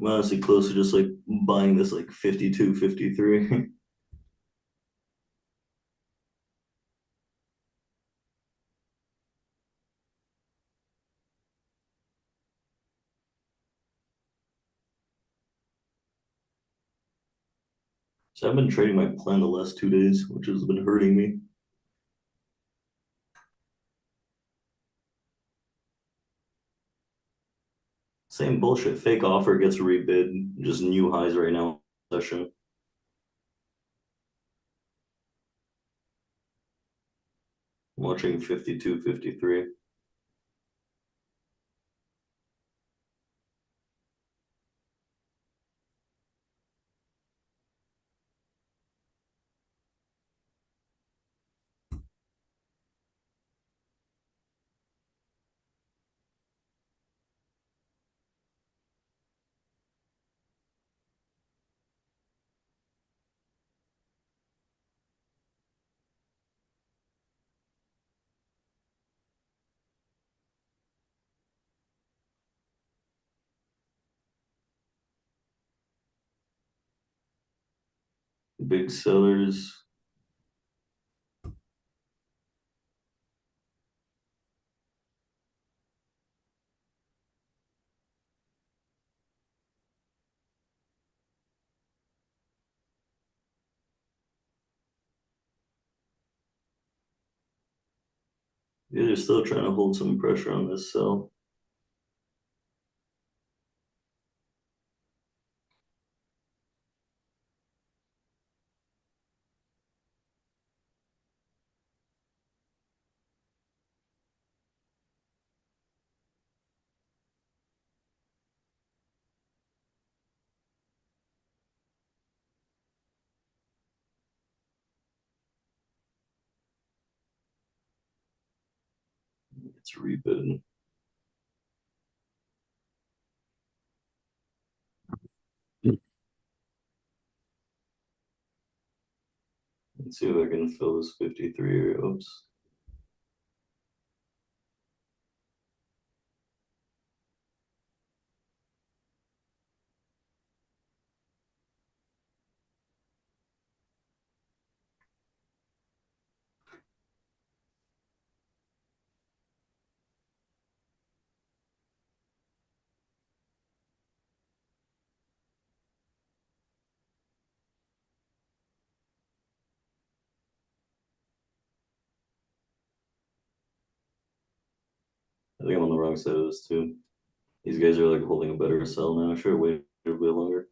I'm honestly close to just like buying this like 52, 53. So I've been trading my plan the last 2 days, which has been hurting me. Same bullshit. Fake offer gets rebid. Just new highs right now. Session. I'm watching 52, 53. Big sellers. Yeah, they're still trying to hold some pressure on this sell. Let's rebid. Let's see if I can fill this 53. Oops. I think I'm on the wrong side of this too. These guys are like holding a better sell now. Sure, wait a bit longer.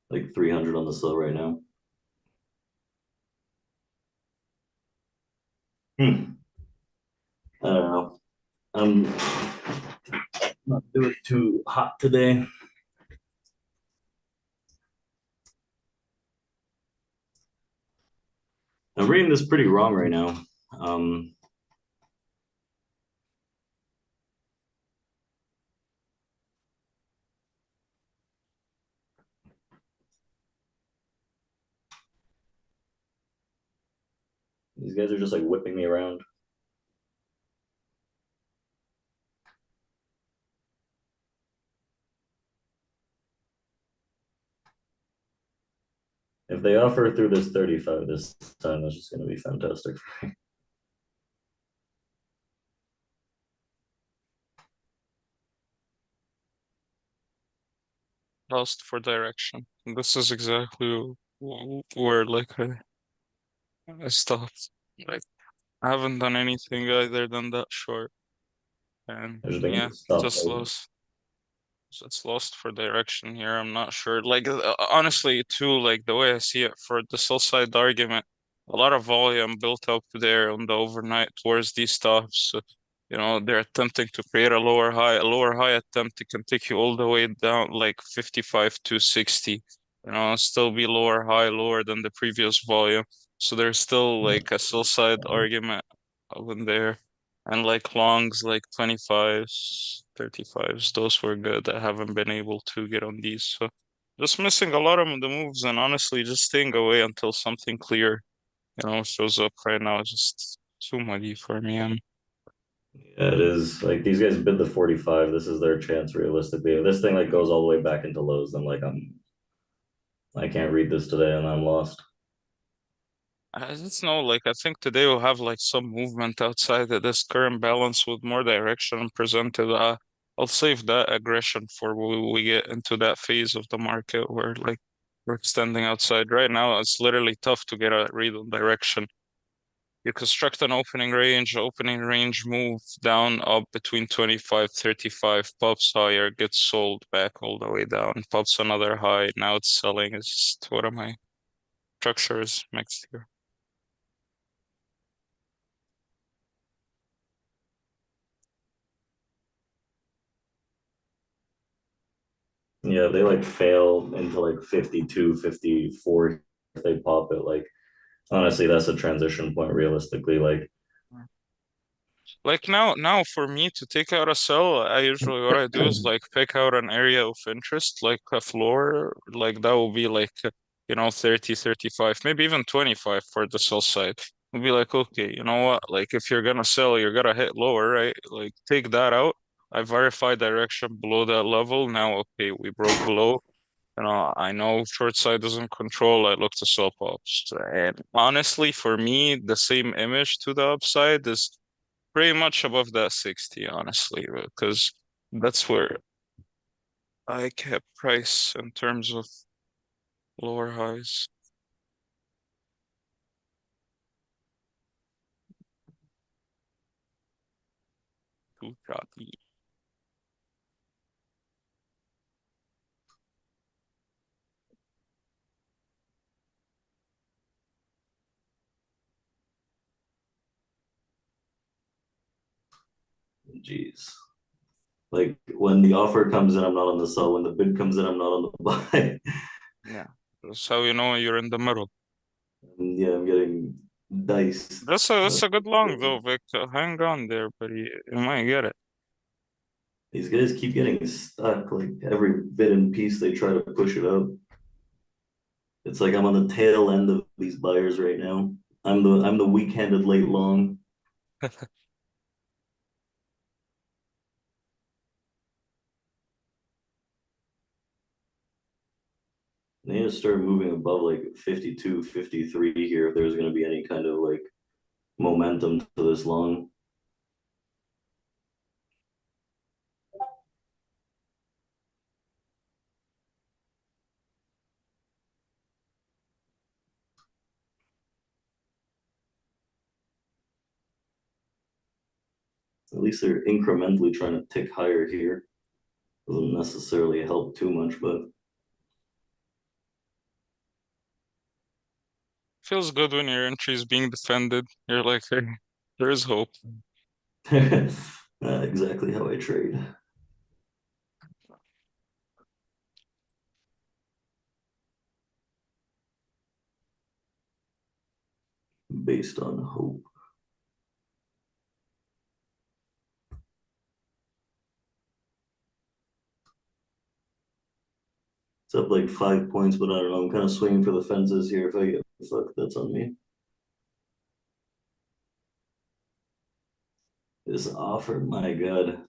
Like 300 on the sell right now. I don't know. I'm not doing too hot today. I'm reading this pretty wrong right now. These guys are just like whipping me around. If they offer through this 35 this time, that's just going to be fantastic. Lost for direction. This is exactly where like I stopped. Like I haven't done anything either than that short, and I just think yeah, stop. just lost. It's lost for direction here. I'm not sure. Like honestly, too, like the way I see it for the sell side argument, a lot of volume built up there on the overnight towards these stops. So, you know, they're attempting to create a lower high. A lower high attempt to can take you all the way down like 55 to 60. You know, still be lower high, lower than the previous volume. So there's still like a sell side argument up in there. And like longs, like 25s, 35s, those were good. I haven't been able to get on these. So just missing a lot of the moves and honestly just staying away until something clear, you know, shows up right now. It's just too muddy for me. Yeah, it is. Like these guys bid the 45. This is their chance realistically. If this thing like goes all the way back into lows, then like I can't read this today and I'm lost. I just know, like, I think today we'll have like some movement outside of this current balance with more direction presented. I'll save that aggression for when we get into that phase of the market where like we're extending outside. Right now, it's literally tough to get a read on direction. You construct an opening range move down, up between 25, 35, pops higher, gets sold back all the way down, pops another high. Now it's selling. It's just what am I? Structure is mixed here. Yeah, they like fail into like 52, 54 if they pop it. Like honestly, that's a transition point realistically. Like Like now for me to take out a sell, I usually what I do is like pick out an area of interest, like a floor, like that will be like, you know, 30, 35, maybe even 25 for the sell side. We'll be like, okay, you know what? Like if you're gonna sell, you're gonna hit lower, right? Like take that out. I verify direction below that level. Now, okay, we broke below. You know, I know short side doesn't control. I look to sell pops. And honestly, for me, the same image to the upside is pretty much above that 60, honestly, because that's where I kept price in terms of lower highs. Too choppy. geez. Like when the offer comes in, I'm not on the sell. When the bid comes in, I'm not on the buy. Yeah, that's how you know you're in the middle. And yeah, I'm getting dice. That's a good long though, Vic. Hang on there, buddy. You might get it. These guys keep getting stuck. Like every bit and piece they try to push it up. It's like I'm on the tail end of these buyers right now. I'm the weak-handed late long. They need to start moving above like 52, 53 here if there's going to be any kind of like momentum to this long. At least they're incrementally trying to tick higher here. Doesn't necessarily help too much, but Feels good when your entry is being defended. You're like, hey, there is hope. exactly how I trade. Based on hope. It's up like 5 points, but I don't know. I'm kind of swinging for the fences here. If I get fucked, that's on me. This offer, my God.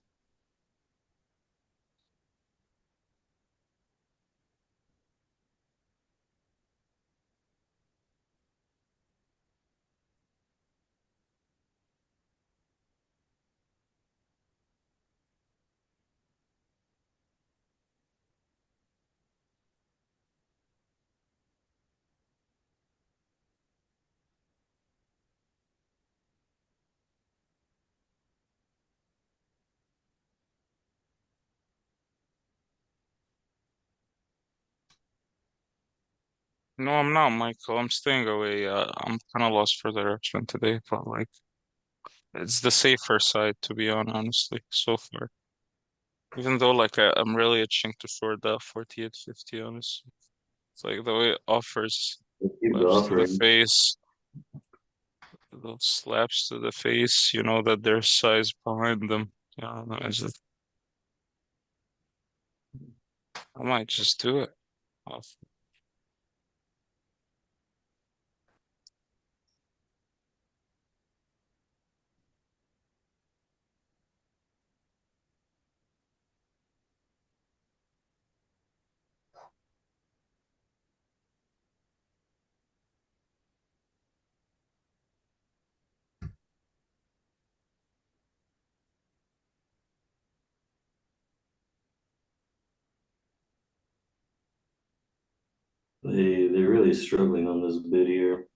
No, I'm not, Michael. I'm staying away. I'm kind of lost for direction today, but like, it's the safer side, to be honestly, so far. Even though, like, I'm really itching to short that 48.50, honestly. It's like the way it offers Keep slaps to the offering. face, those slaps to the face, you know that there's size behind them. Yeah, I might just do it. Off. They're really struggling on this bid here.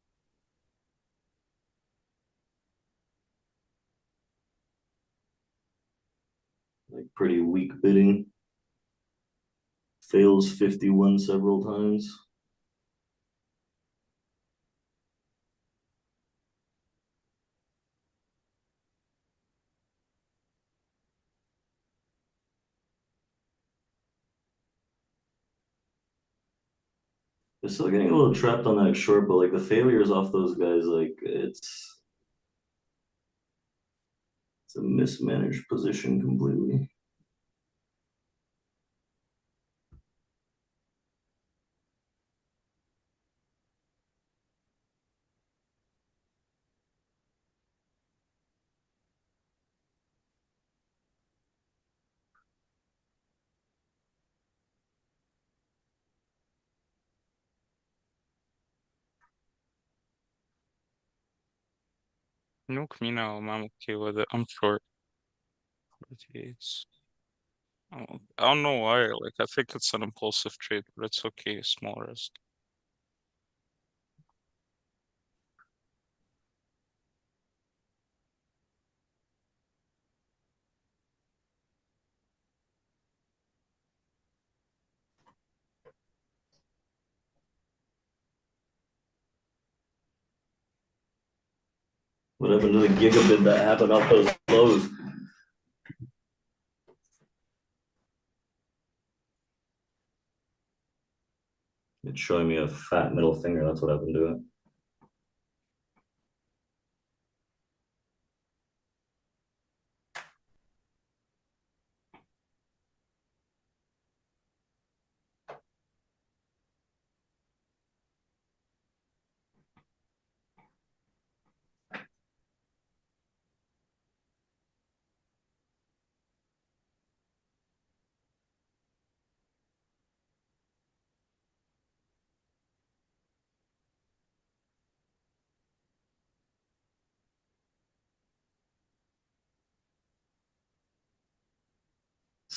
Like pretty weak bidding. Fails 51 several times. They're still getting a little trapped on that short, but like the failures off those guys, like it's a mismanaged position completely. Nuke me now, I'm okay with it. I'm short. 48. I don't know why. Like, I think it's an impulsive trade, but it's okay. Small risk. What happened to the gigabit that happened off those lows? It's showing me a fat middle finger. That's what happened to it.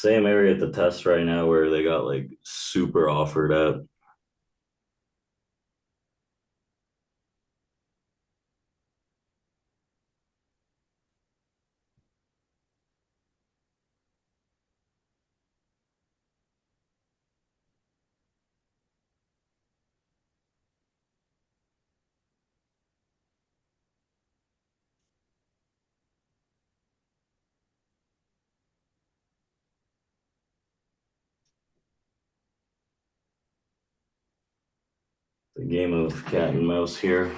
Same area at the test right now where they got like super offered at. The game of cat and mouse here.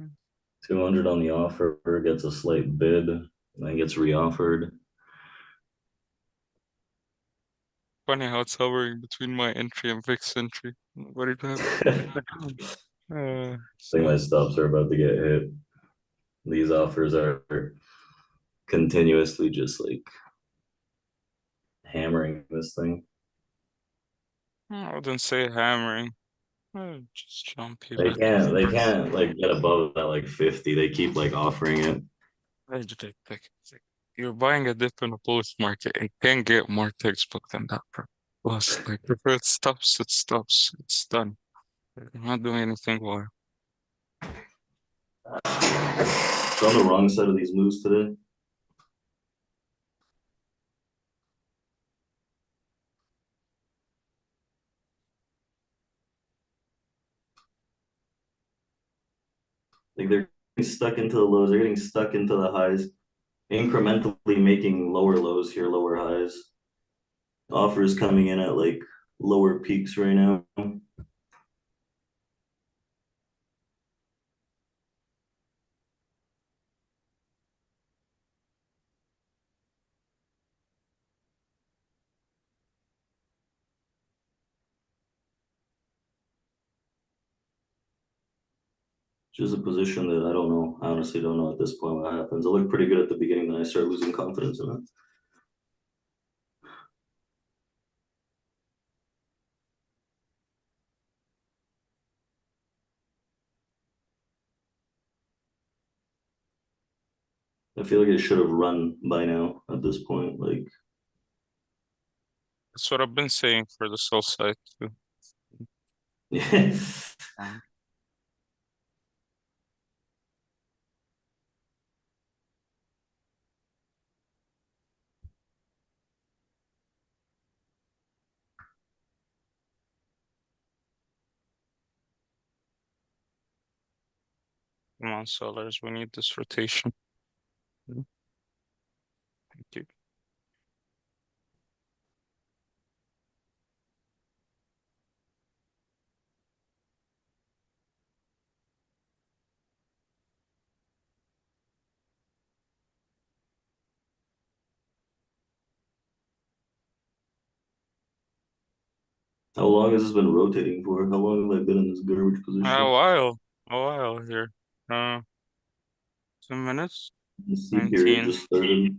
Mhm. 200 on the offer, gets a slight bid, and then gets reoffered. Funny how it's hovering between my entry and Vic's entry. What did that? I think my stops are about to get hit. These offers are continuously just like hammering this thing. I wouldn't say hammering. Just jumpy, They but can't like get above that like 50. They keep like offering it. you're buying a dip in a bullish market. It can't get more textbook than that, bro. Plus, like if it stops, it stops. It's done. You're not doing anything more. It's on the wrong side of these moves today. Like they're getting stuck into the lows, they're getting stuck into the highs, incrementally making lower lows here, lower highs. Offers coming in at like lower peaks right now. Which is a position that I don't know. I honestly don't know at this point what happens. It looked pretty good at the beginning, then I start losing confidence in it. I feel like it should have run by now at this point. Like, That's what I've been saying for the sell side too. yeah. Come on, sellers, we need this rotation. Thank you. How long has this been rotating for? How long have I been in this garbage A position? while, a while here. 2 minutes. The C period 19. just started.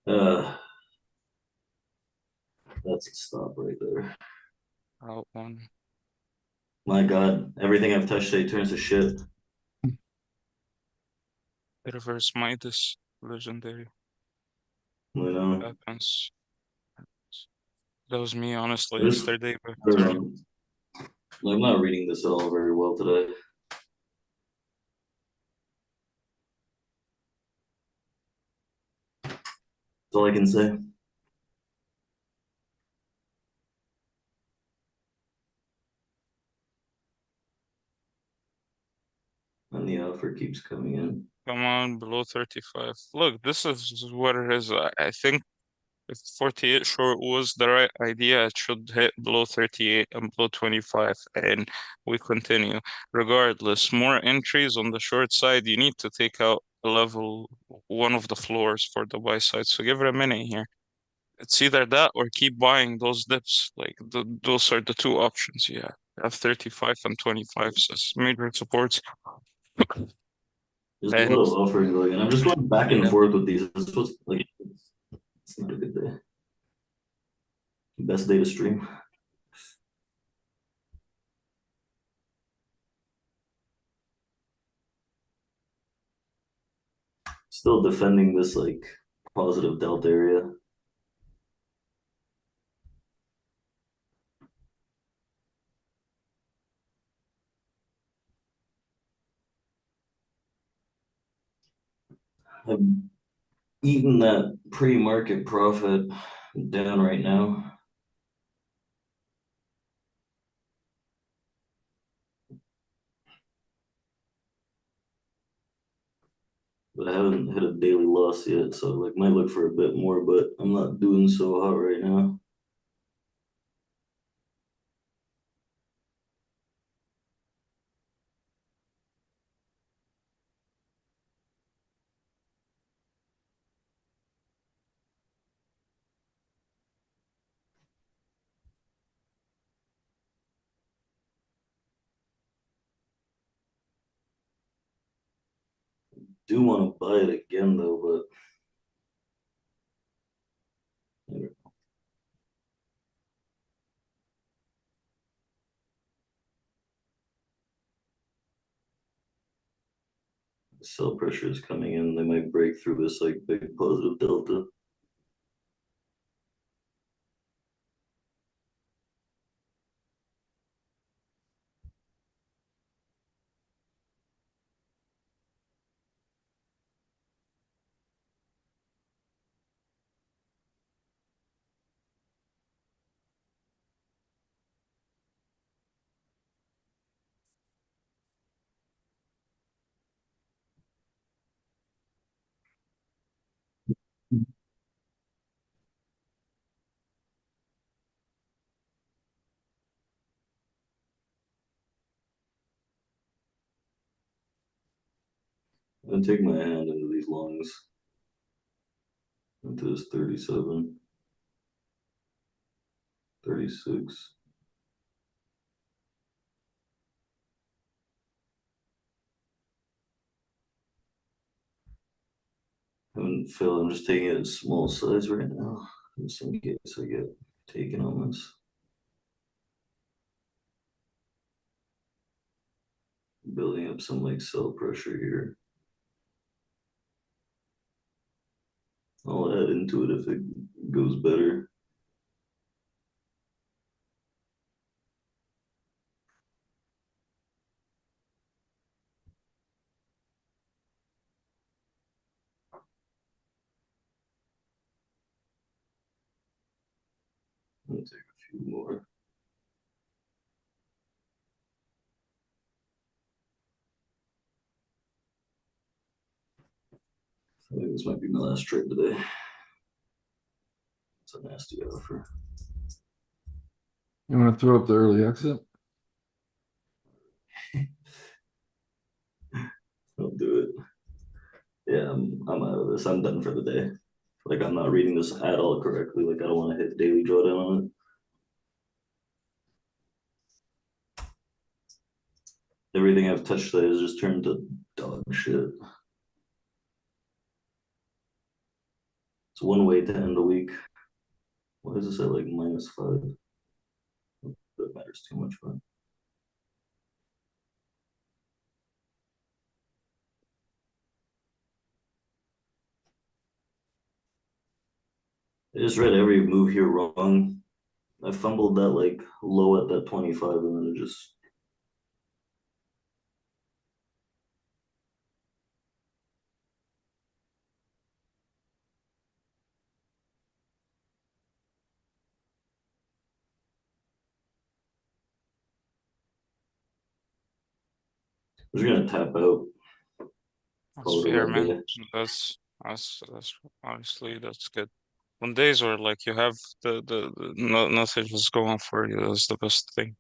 Uh, that's a stop right there. Out one. My God, everything I've touched today turns to shit. Reverse Midas. Legendary. You know, Happens. That was me, honestly, I just, yesterday, I don't Victorio. know. I'm not reading this at all very well today. That's all I can say. And the offer keeps coming in. Come on, below 35. Look, this is what it is. I think if 48 short was the right idea, it should hit below 38 and below 25, and we continue. Regardless, more entries on the short side, you need to take out a level, one of the floors for the buy side. So give it a minute here. It's either that or keep buying those dips. Like those are the two options you have. You have 35 and 25 as major supports. There's a And lot of offering going, and I'm just going back and yeah, forth with these. This was like, it's not a good day. Best day to stream. Still defending this like positive delta area. I've eaten that pre-market profit down right now. But I haven't hit a daily loss yet, so like might look for a bit more, but I'm not doing so hot right now. Do want to buy it again though, but sell pressure is coming in. They might break through this like big positive delta. I'm gonna take my hand into these longs, into this 37, 36. Haven't filled. I'm just taking it as small size right now, just in case I get taken on this. Building up some like sell pressure here. I'll add into it if it goes better. I'll take a few more. I think this might be my last trade today. It's a nasty offer. You want to throw up the early exit? I'll do it. Yeah, I'm out of this. I'm done for the day. Like I'm not reading this at all correctly. Like I don't want to hit daily drawdown on it. Everything I've touched today has just turned to dog shit. It's one way to end the week. Why is this at like -5? That matters too much, man. I just read every move here wrong. I fumbled that like low at that 25 and then it just I'm just gonna tap out. that's Call it a fair, red man. day. That's obviously that's good. On days where like you have no, nothing is going for you is the best thing.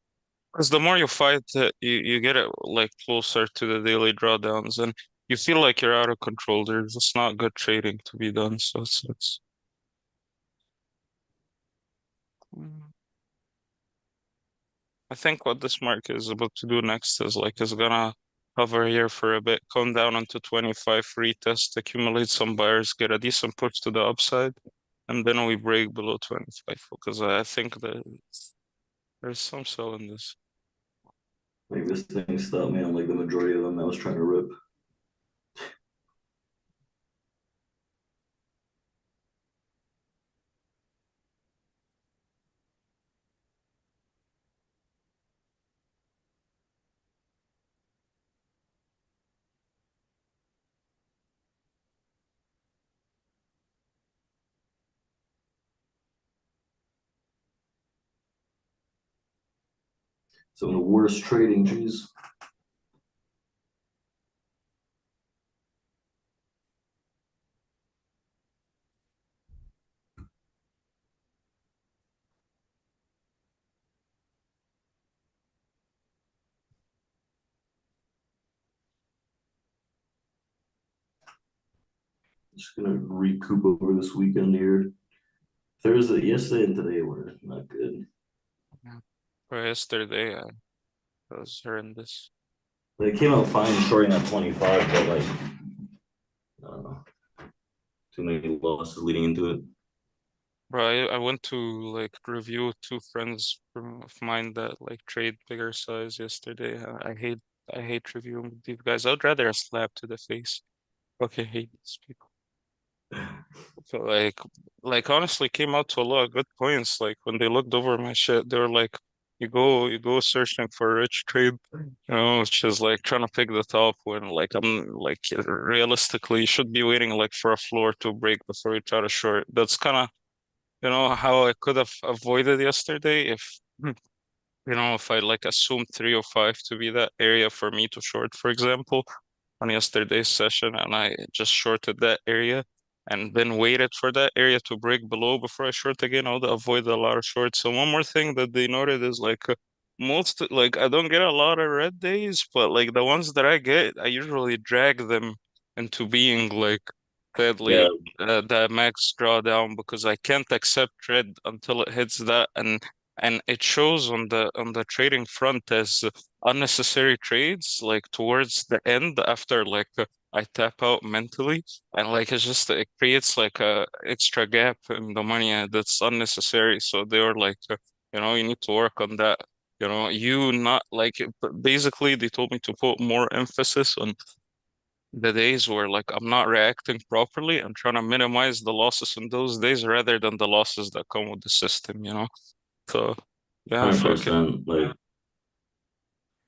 Because the more you fight it, you get it like closer to the daily drawdowns, and you feel like you're out of control. There's just not good trading to be done. So it's Mm. I think what this market is about to do next is like is gonna hover here for a bit, come down onto 25, retest, accumulate some buyers, get a decent push to the upside, and then we break below 25 because I think that there's some sell in this. Like this thing stopped me on like the majority of them I was trying to rip. Some of the worst trading, geez. Just gonna recoup over this weekend here. Thursday, yesterday, and today were not good. Yeah. For yesterday, I was horrendous. They came out fine shorting at 25, but like, I don't know, too many losses leading into it. Bro, I went to like review two friends of mine that like trade bigger size yesterday. I hate reviewing these guys. I'd rather a slap to the face. Okay, hate these people. So like honestly came out to a lot of good points. Like when they looked over my shit, they were like, you go searching for a rich trade, which is like trying to pick the top when like I'm like realistically you should be waiting like for a floor to break before you try to short. That's kind of how I could have avoided yesterday if if I like assumed 305 to be that area for me to short, for example, on yesterday's session, and I just shorted that area and then waited for that area to break below before I short again, I would avoid a lot of shorts. So one more thing that they noted is like most like I don't get a lot of red days, but like the ones that I get, I usually drag them into being like Yeah, sadly the max drawdown because I can't accept red until it hits that and it shows on the trading front as unnecessary trades like towards the end after like I tap out mentally and like it's just it creates like a extra gap in the money that's unnecessary. So they were like, you need to work on that. You not like basically they told me to put more emphasis on the days where like I'm not reacting properly and trying to minimize the losses in those days rather than the losses that come with the system. So yeah, fuck it. 100%. Like,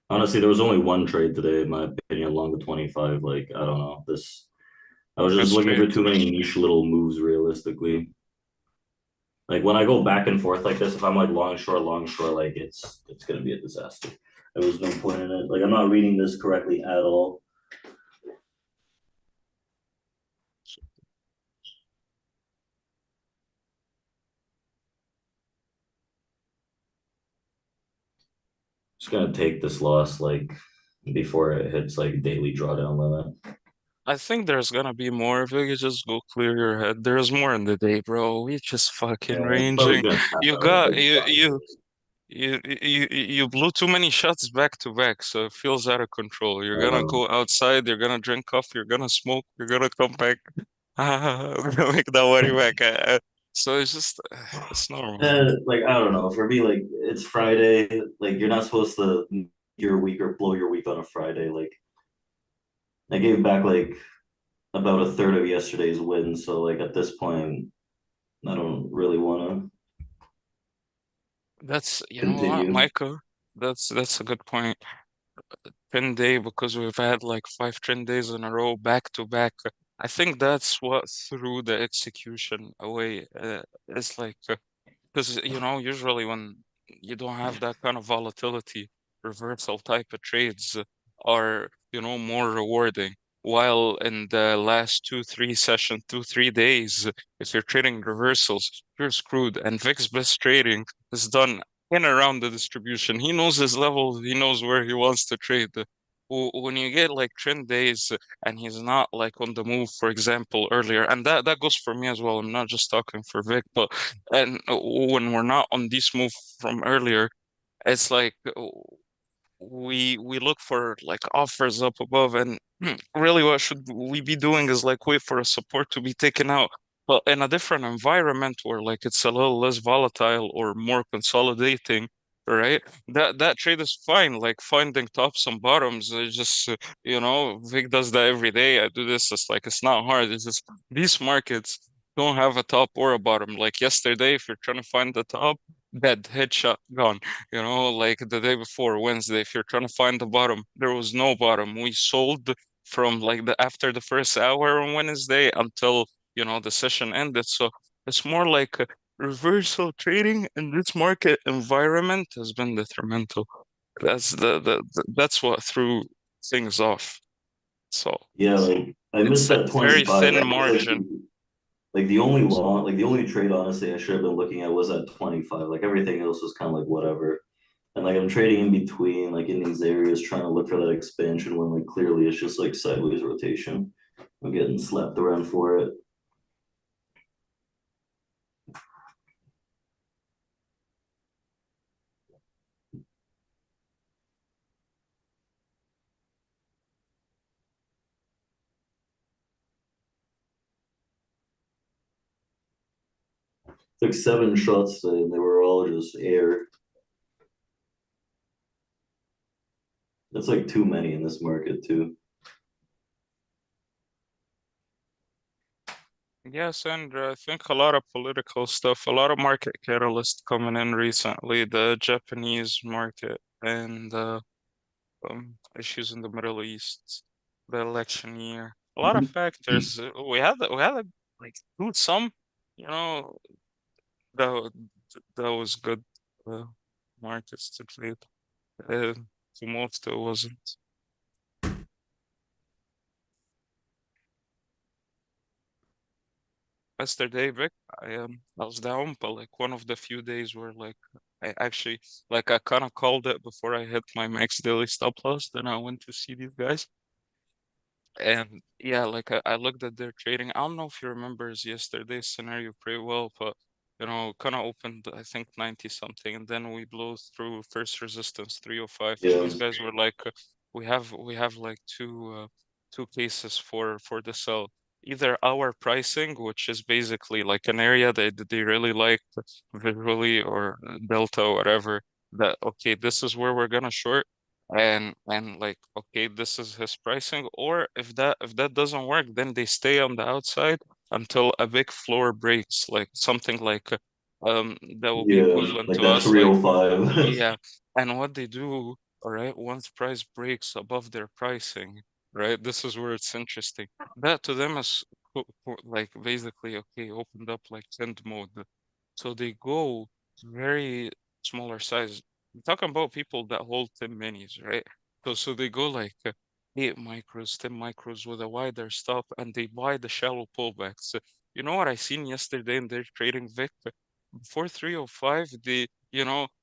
honestly, there was only one trade today, in my opinion, along the 25. Like, I don't know. I was just Best looking trade. for too many niche little moves realistically. Like when I go back and forth like this, if I'm like long short, like it's gonna be a disaster. There was no point in it. Like I'm not reading this correctly at all. Just gonna take this loss like before it hits like daily drawdown limit. I think there's gonna be more of it. You just go clear your head. There's more in the day, bro. We just fucking Yeah, it's probably ranging. gonna tap You out got big time. you blew too many shots back to back, so it feels out of control. You're gonna Uh, go outside, you're gonna drink coffee, you're gonna smoke, you're gonna come back. We're gonna make that money back. So it's just it's normal. like I don't know. For me, like it's Friday. Like you're not supposed to your week or blow your week on a Friday. Like I gave back like about a third of yesterday's win. So like at this point, I don't really want to That's you know what, continue. Micah? That's a good point. Trend day because we've had like 5 trend days in a row back to back. I think that's what threw the execution away. It's like because usually when you don't have that kind of volatility, reversal type of trades are more rewarding. While in the last 2, 3 days, if you're trading reversals, you're screwed. And VIX best trading is done in around the distribution. He knows his levels, he knows where he wants to trade. When you get like trend days and he's not like on the move, for example, earlier, and that goes for me as well. I'm not just talking for Vic, but and when we're not on this move from earlier, it's like we look for like offers up above, and really what should we be doing is like wait for a support to be taken out. But in a different environment where like it's a little less volatile or more consolidating, right? That trade is fine. Like finding tops and bottoms, just Vic does that every day. I do this. It's like it's not hard. It's just these markets don't have a top or a bottom. Like yesterday, if you're trying to find the top, dead, headshot, gone. Like the day before, Wednesday, if you're trying to find the bottom, there was no bottom. We sold from like the after the first hour on Wednesday until, the session ended. So it's more like reversal trading in this market environment has been detrimental. That's what threw things off. So Yeah, like I missed it's a that very 25. thin That was margin. like the only long, like the only trade honestly I should have been looking at was at 25. Like everything else was kind of like whatever. And like I'm trading in between, like in these areas, trying to look for that expansion when like clearly it's just like sideways rotation. I'm getting slapped around for it. Took 7 shots today, and they were all just air. That's like too many in this market too. Yes, and I think a lot of political stuff, a lot of market catalysts coming in recently, the Japanese market and issues in the Middle East, the election year, a lot of factors. We had like do some, you know, that that was good uh, markets to trade. Uh, to most it wasn't. Yesterday, Vic, I was down, but like one of the few days where like I actually like I kind of called it before I hit my max daily stop loss. Then I went to see these guys, and yeah, like I looked at their trading. I don't know if you remember yesterday's scenario pretty well, but kind of opened I think 90 something, and then we blew through first resistance 305, and Yeah, these guys were like, we have like two cases for the sell. Either our pricing, which is basically like an area that they really like visually, or delta or whatever, that okay, this is where we're gonna short, and like okay, this is his pricing. Or if that doesn't work, then they stay on the outside until a big floor breaks, like something like that will be yeah, equivalent like to that us, like 305. yeah. And what they do, all right, once price breaks above their pricing, right, this is where it's interesting. That to them is like basically okay, opened up like send mode. So they go very smaller size. I'm talking about people that hold 10 minis, right? So they go like 8 micros, 10 micros with a wider stop, and they buy the shallow pullbacks. You know what I seen yesterday in their trading, Vic? Before 305, they,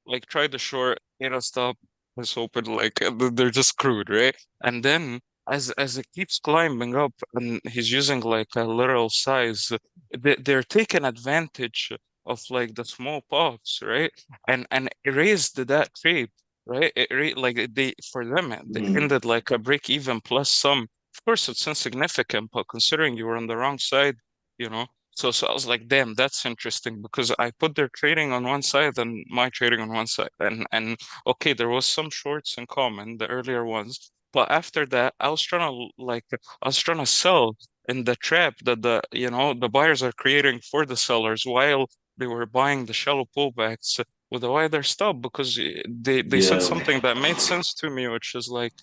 like try the short, stop, it's open, like they're just screwed, right? And then as it keeps climbing up and he's using like a literal size, they're taking advantage of like the small pops, right? And erased that trade, right? Like they for them they Mhm. ended like a break even plus some. Of course, it's insignificant, but considering you were on the wrong side, you know. So I was like, damn, that's interesting because I put their trading on one side and my trading on one side, and okay, there was some shorts in common, the earlier ones, but after that, I was trying to sell in the trap that the buyers are creating for the sellers while they were buying the shallow pullbacks with a wider stop, because they said Yeah, something that made sense to me, which is like,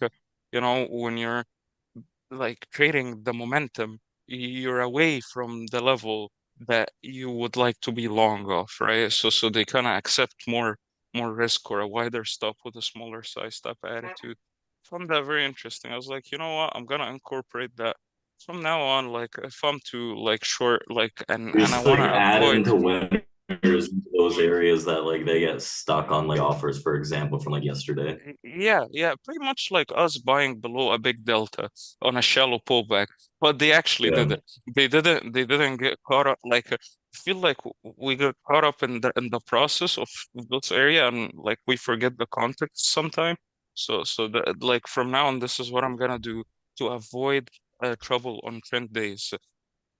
when you're like trading the momentum, you're away from the level that you would like to be long off, right? So they kind of accept more risk or a wider stop with a smaller size type attitude. found that very interesting. I was like, you know what? I'm gonna incorporate that from now on. Like, if I'm to like short, like, and You're I just like wanna avoid. adding to winners into those areas that like they get stuck on like offers, for example, from like yesterday. Yeah, yeah, pretty much like us buying below a big delta on a shallow pullback, but they actually Yeah. did it. They didn't get caught up. Like, I feel like we got caught up in the process of this area, and like we forget the context sometime. So like from now on, this is what I'm gonna do to avoid trouble on trend days.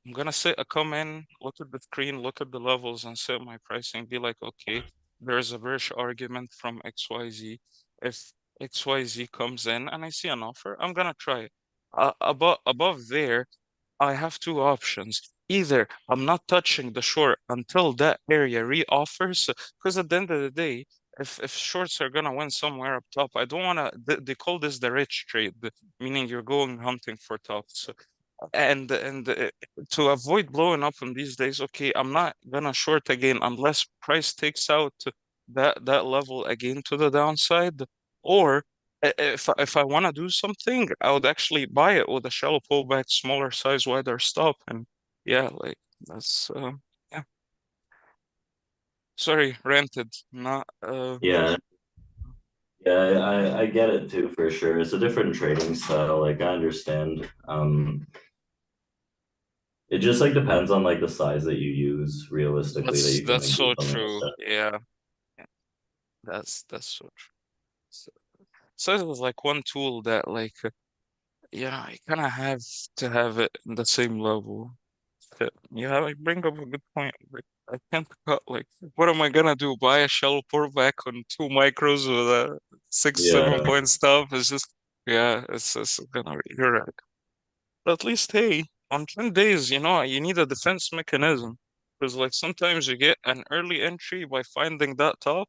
I'm gonna come in, look at the screen, look at the levels, and set my pricing. Be like, okay, there's a bearish argument from XYZ. If XYZ comes in and I see an offer, I'm gonna try it. Above there, I have two options. Either I'm not touching the short until that area re-offers, because at the end of the day, if shorts are gonna win somewhere up top, I don't wanna. They call this the rich trade, meaning you're going hunting for tops. And to avoid blowing up in these days, okay, I'm not gonna short again unless price takes out that level again to the downside, or if I want to do something, I would actually buy it with a shallow pullback, smaller size, wider stop, and yeah, like that's yeah. Sorry, ranted. Not Yeah. Yeah, I get it too for sure. It's a different trading style. Like I understand. It just like depends on like the size that you use realistically that you can that's like do so something like true. that. Yeah, yeah, that's so true. So, so it was like one tool that like yeah, I kind of have to have it in the same level. Yeah, I bring up a good point. Like, I can't cut, like, what am I gonna do? Buy a shallow pullback on two micros with a six, seven Yeah. point stop? It's just, yeah, it's gonna, you're right. But at least, hey, on 10 days, you need a defense mechanism. Because, like, sometimes you get an early entry by finding that top,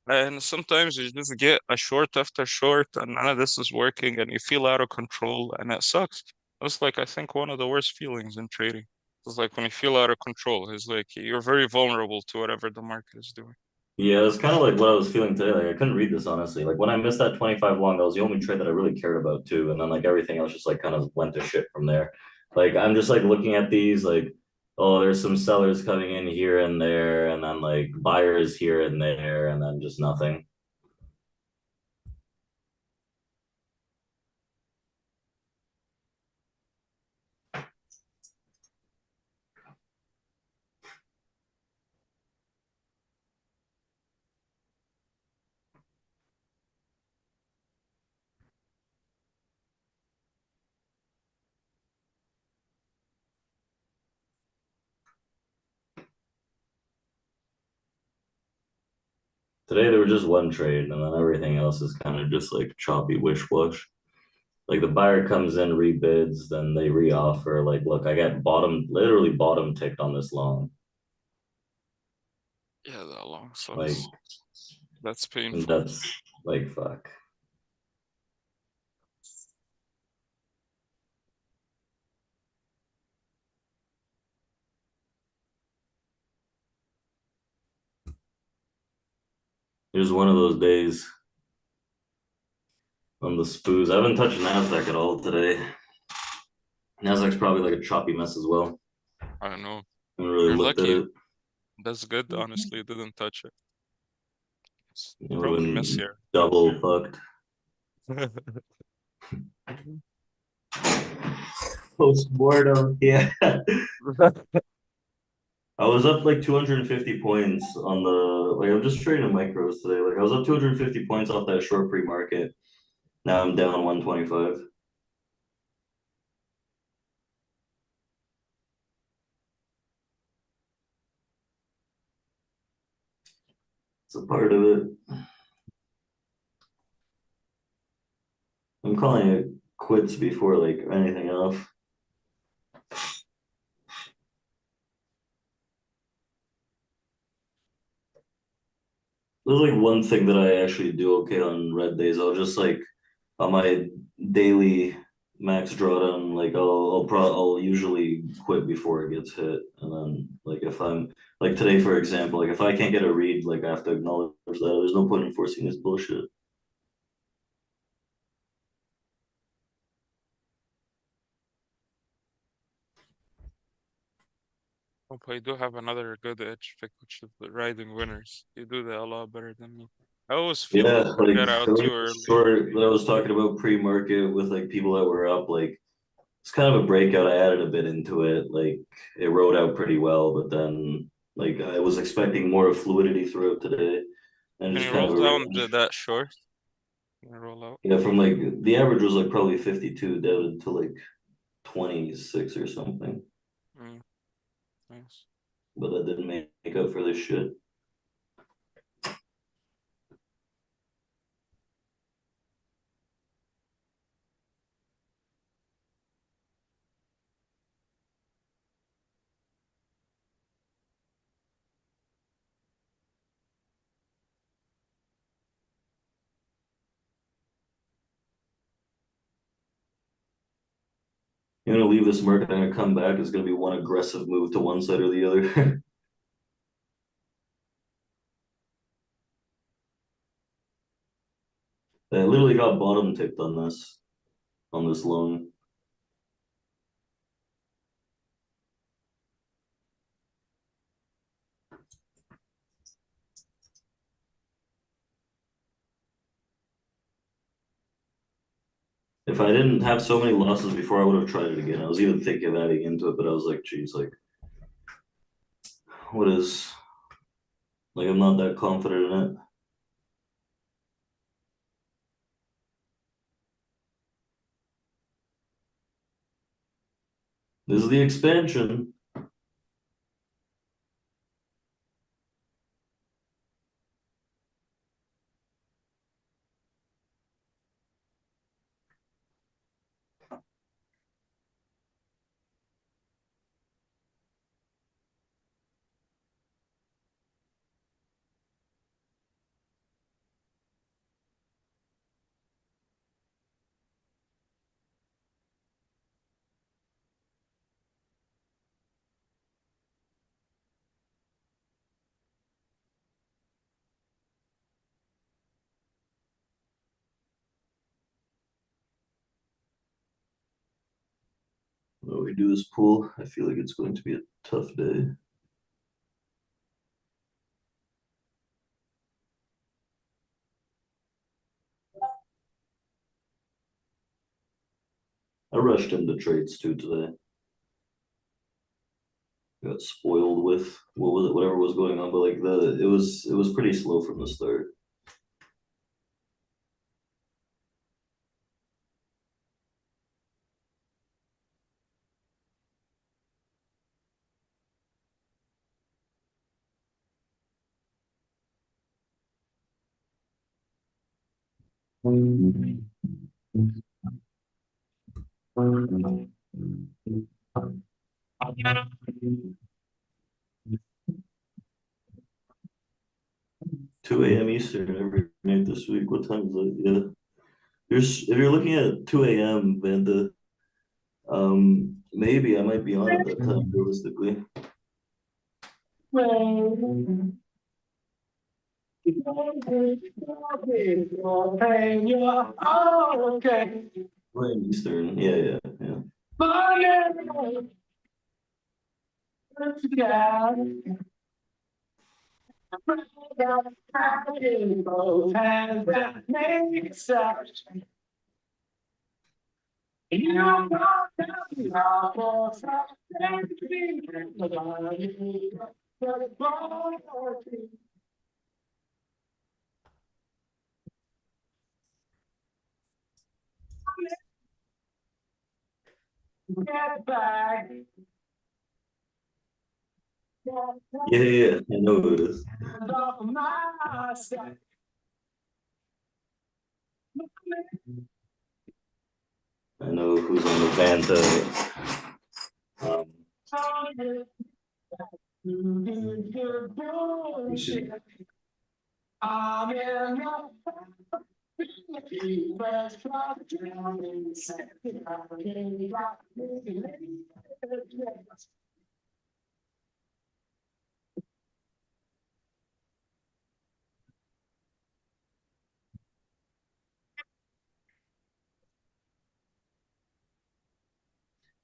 and sometimes you just get a short after short, and none of this is working, and you feel out of control, and it sucks. That's like, I think, one of the worst feelings in trading. It's like when you feel out of control, it's like you're very vulnerable to whatever the market is doing. Yeah, it's kind of like what I was feeling today. Like I couldn't read this honestly. Like when I missed that 25 long, that was the only trade that I really cared about too. And then like everything else just like kind of went to shit from there. Like I'm just like looking at these like, oh, there's some sellers coming in here and there, and then like buyers here and there, and then just nothing. Today there was just one trade, and then everything else is kind of just like choppy wish wash. Like the buyer comes in, rebids, then they reoffer. Like, look, I got literally bottom ticked on this long. Yeah, that long Like sucks. That's painful. that's like fuck. It was one of those days on the spoos. I haven't touched Nasdaq at all today. Nasdaq's probably like a choppy mess as well. I don't know. I haven't really You're looked at lucky. it. That's good, honestly. Didn't touch it. It would have Probably miss been here. double fucked. Post-mortem, yeah. I was up like 250 points on the like I'm just trading micros today. Like I was up 250 points off that short pre-market. Now I'm down 125. It's a part of it. I'm calling it quits before like anything else. There's like one thing that I actually do okay on red days. I'll just like on my daily max drawdown, like I'll usually quit before it gets hit. And then like if I'm like today, for example, like if I can't get a read, like I have to acknowledge that there's no point in forcing this bullshit. Oh, but I do have another good edge pick, which is the riding winners. You do that a lot better than me. I always feel Yeah, we like get out too the early. short that I was talking about pre-market with like people that were up, like it's kind of a breakout. I added a bit into it. Like it rode out pretty well, but then like I was expecting more fluidity throughout today and Can just you kind of roll a down range. that short? Can you roll out? Yeah, from like the average was like probably 52 down to like 26 or something. Mm, nice. But that didn't make up for this shit. You're gonna leave this market, I'm gonna come back. It's gonna be one aggressive move to one side or the other. I literally got bottom ticked on this loan. If I didn't have so many losses before, I would have tried it again. I was even thinking of adding into it, but I was like, geez, like, what is, like, I'm not that confident in it. This is the expansion. When we do this pool, I feel like it's going to be a tough day. I rushed into trades too today. Got spoiled with what was it, whatever was going on, but like it was pretty slow from the start. Two a.m. Eastern every night this week. What time is it? Yeah. If you're looking at 2 a.m. Vanda, maybe I might be on at that time realistically. Right, Eastern. Yeah, yeah, yeah. Yeah, I know who it is. I know who's on the Vanta. You should.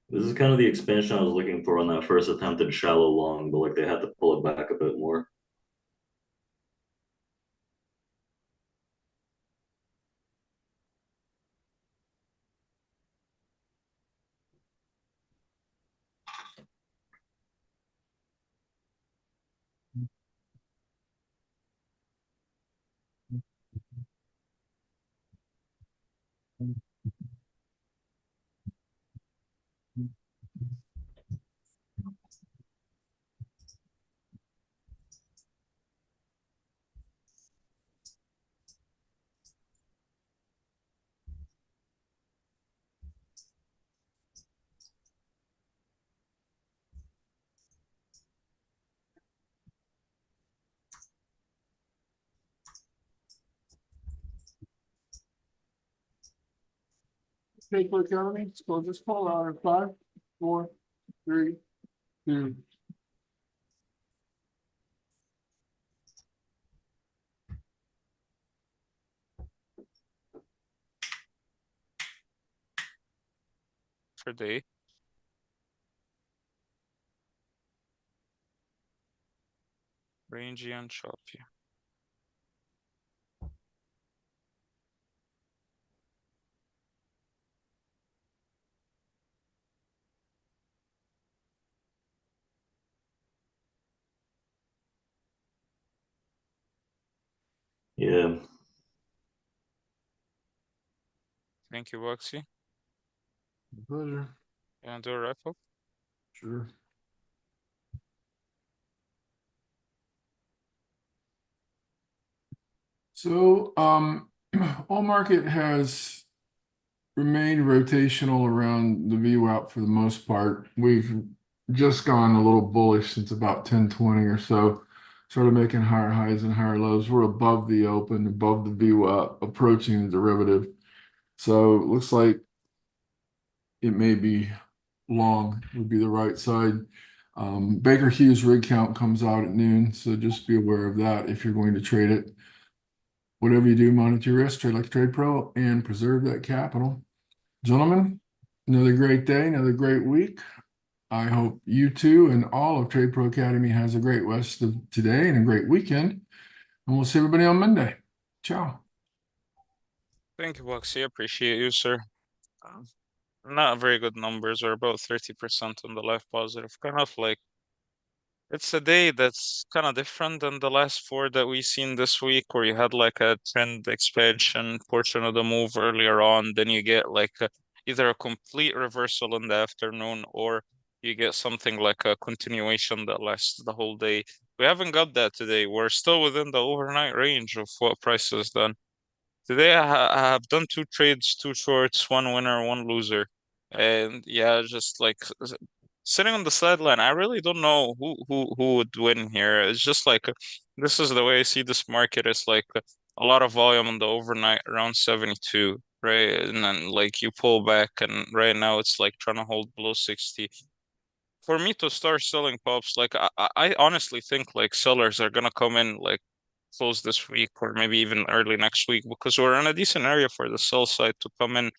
This is kind of the expansion I was looking for on that first attempted shallow long, but like they had to pull it back a bit more. TRADEPRO Academy, let's close this call out in 5, 4, 3, 2. For day. Rangy and choppy. Yeah. Thank you, Waxy. Pleasure. And do a wrap up. Sure. So, all market has remained rotational around the VWAP for the most part. We've just gone a little bullish since about 10:20 or so, sort of making higher highs and higher lows. We're above the open, above the VWAP, approaching the derivative. So it looks like it may be long, would be the right side. Baker Hughes rig count comes out at noon, so just be aware of that if you're going to trade it. Whatever you do, monitor your risk, trade like a trade pro, and preserve that capital. Gentlemen, another great day, another great week. I hope you too and all of TradePro Academy has a great rest of today and a great weekend. And we'll see everybody on Monday. Ciao. Thank you, Waxy. Appreciate you, sir. Not very good numbers. We're about 30% on the life positive. Kind of like it's a day that's kind of different than the last four that we've seen this week, where you had like a trend expansion portion of the move earlier on. Then you get like either a complete reversal in the afternoon, or you get something like a continuation that lasts the whole day. We haven't got that today. We're still within the overnight range of what price has done. Today I have done two trades, two shorts, one winner, one loser. And yeah, just like sitting on the sideline, I really don't know who would win here. It's just like this is the way I see this market. It's like a lot of volume on the overnight around 72, right? And then like you pull back, and right now it's like trying to hold below 60. For me to start selling pops, like I honestly think like sellers are gonna come in like close this week or maybe even early next week, because we're in a decent area for the sell side to come in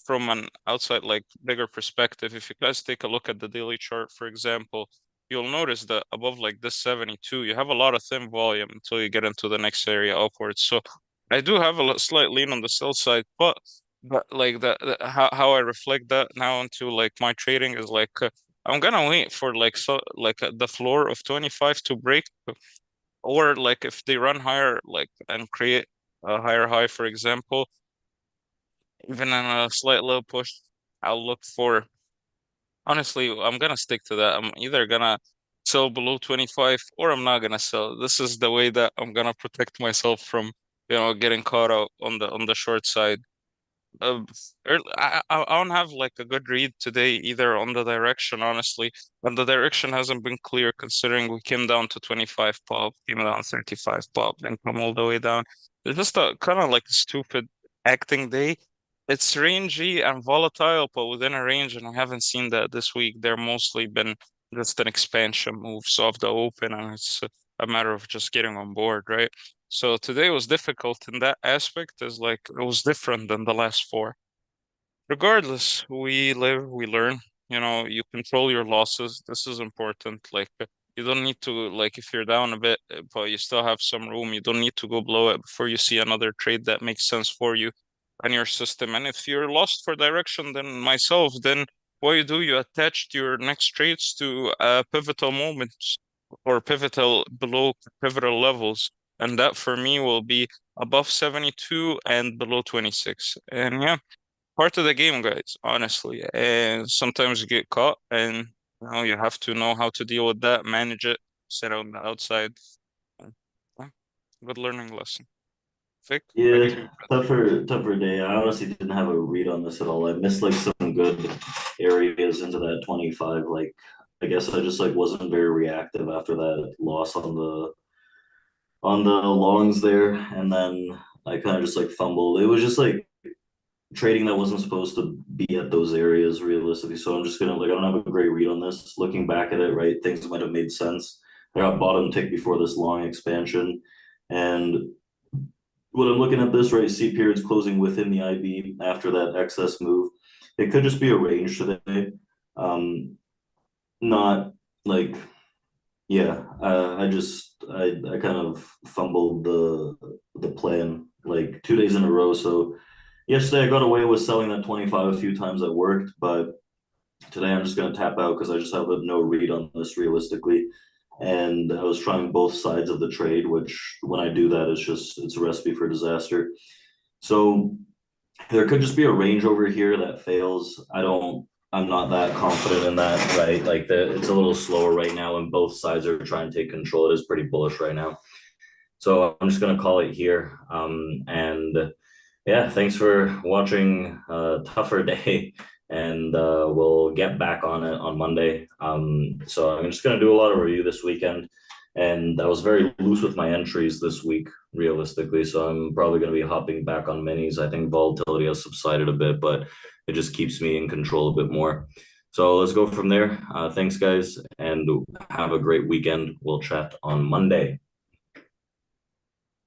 from an outside like bigger perspective. If you guys take a look at the daily chart, for example, you'll notice that above like this 72, you have a lot of thin volume until you get into the next area upwards. So I do have a slight lean on the sell side, but like how I reflect that now into like my trading is like I'm gonna wait for like the floor of 25 to break, or like if they run higher, like and create a higher high, for example, even in a slight low push, I'll look for. Honestly, I'm gonna stick to that. I'm either gonna sell below 25 or I'm not gonna sell. This is the way that I'm gonna protect myself from, getting caught out on the short side. Uh, I don't have like a good read today either on the direction, honestly. And the direction hasn't been clear considering we came down to 25 pop, came down 35 pop, and come all the way down. It's just a kind of like a stupid acting day. It's rangy and volatile, but within a range, and I haven't seen that this week. They're mostly been just an expansion moves off the open, and it's a matter of just getting on board, right? So today was difficult in that aspect, is like it was different than the last four. Regardless, we live, we learn. you know, you control your losses. This is important. Like you don't need to, like, if you're down a bit, but you still have some room, you don't need to go below it before you see another trade that makes sense for you and your system. And if you're lost for direction, then myself, then what you do, you attach your next trades to pivotal moments or pivotal below pivotal levels. And that for me will be above 72 and below 26. And yeah, part of the game, guys, honestly. And sometimes you get caught, and you know you have to know how to deal with that, manage it, sit on the outside. Yeah, good learning lesson. Vic, back to Yeah, you, brother. tougher day. I honestly didn't have a read on this at all. I missed like some good areas into that 25. Like I guess I just like wasn't very reactive after that loss on the longs there, and then I kind of just like fumbled. It was just like trading that wasn't supposed to be at those areas realistically. So I'm just gonna like I don't have a great read on this. Looking back at it, right, things might have made sense. I got bottom tick before this long expansion, and when I'm looking at this, right, C periods closing within the IB after that excess move. It could just be a range today. Not like yeah, I kind of fumbled the plan like 2 days in a row. So yesterday I got away with selling that 25 a few times that worked, but today I'm just gonna tap out because I just have no read on this realistically. And I was trying both sides of the trade, which when I do that, it's a recipe for disaster. So there could just be a range over here that fails. I'm not that confident in that, right? Like it's a little slower right now, and both sides are trying to take control. It is pretty bullish right now. So I'm just gonna call it here. And yeah, thanks for watching Tougher Day, and we'll get back on it on Monday. So I'm just gonna do a lot of review this weekend, and I was very loose with my entries this week, realistically. So I'm probably gonna be hopping back on minis. I think volatility has subsided a bit, but it just keeps me in control a bit more. So let's go from there. Thanks, guys, and have a great weekend. We'll chat on Monday.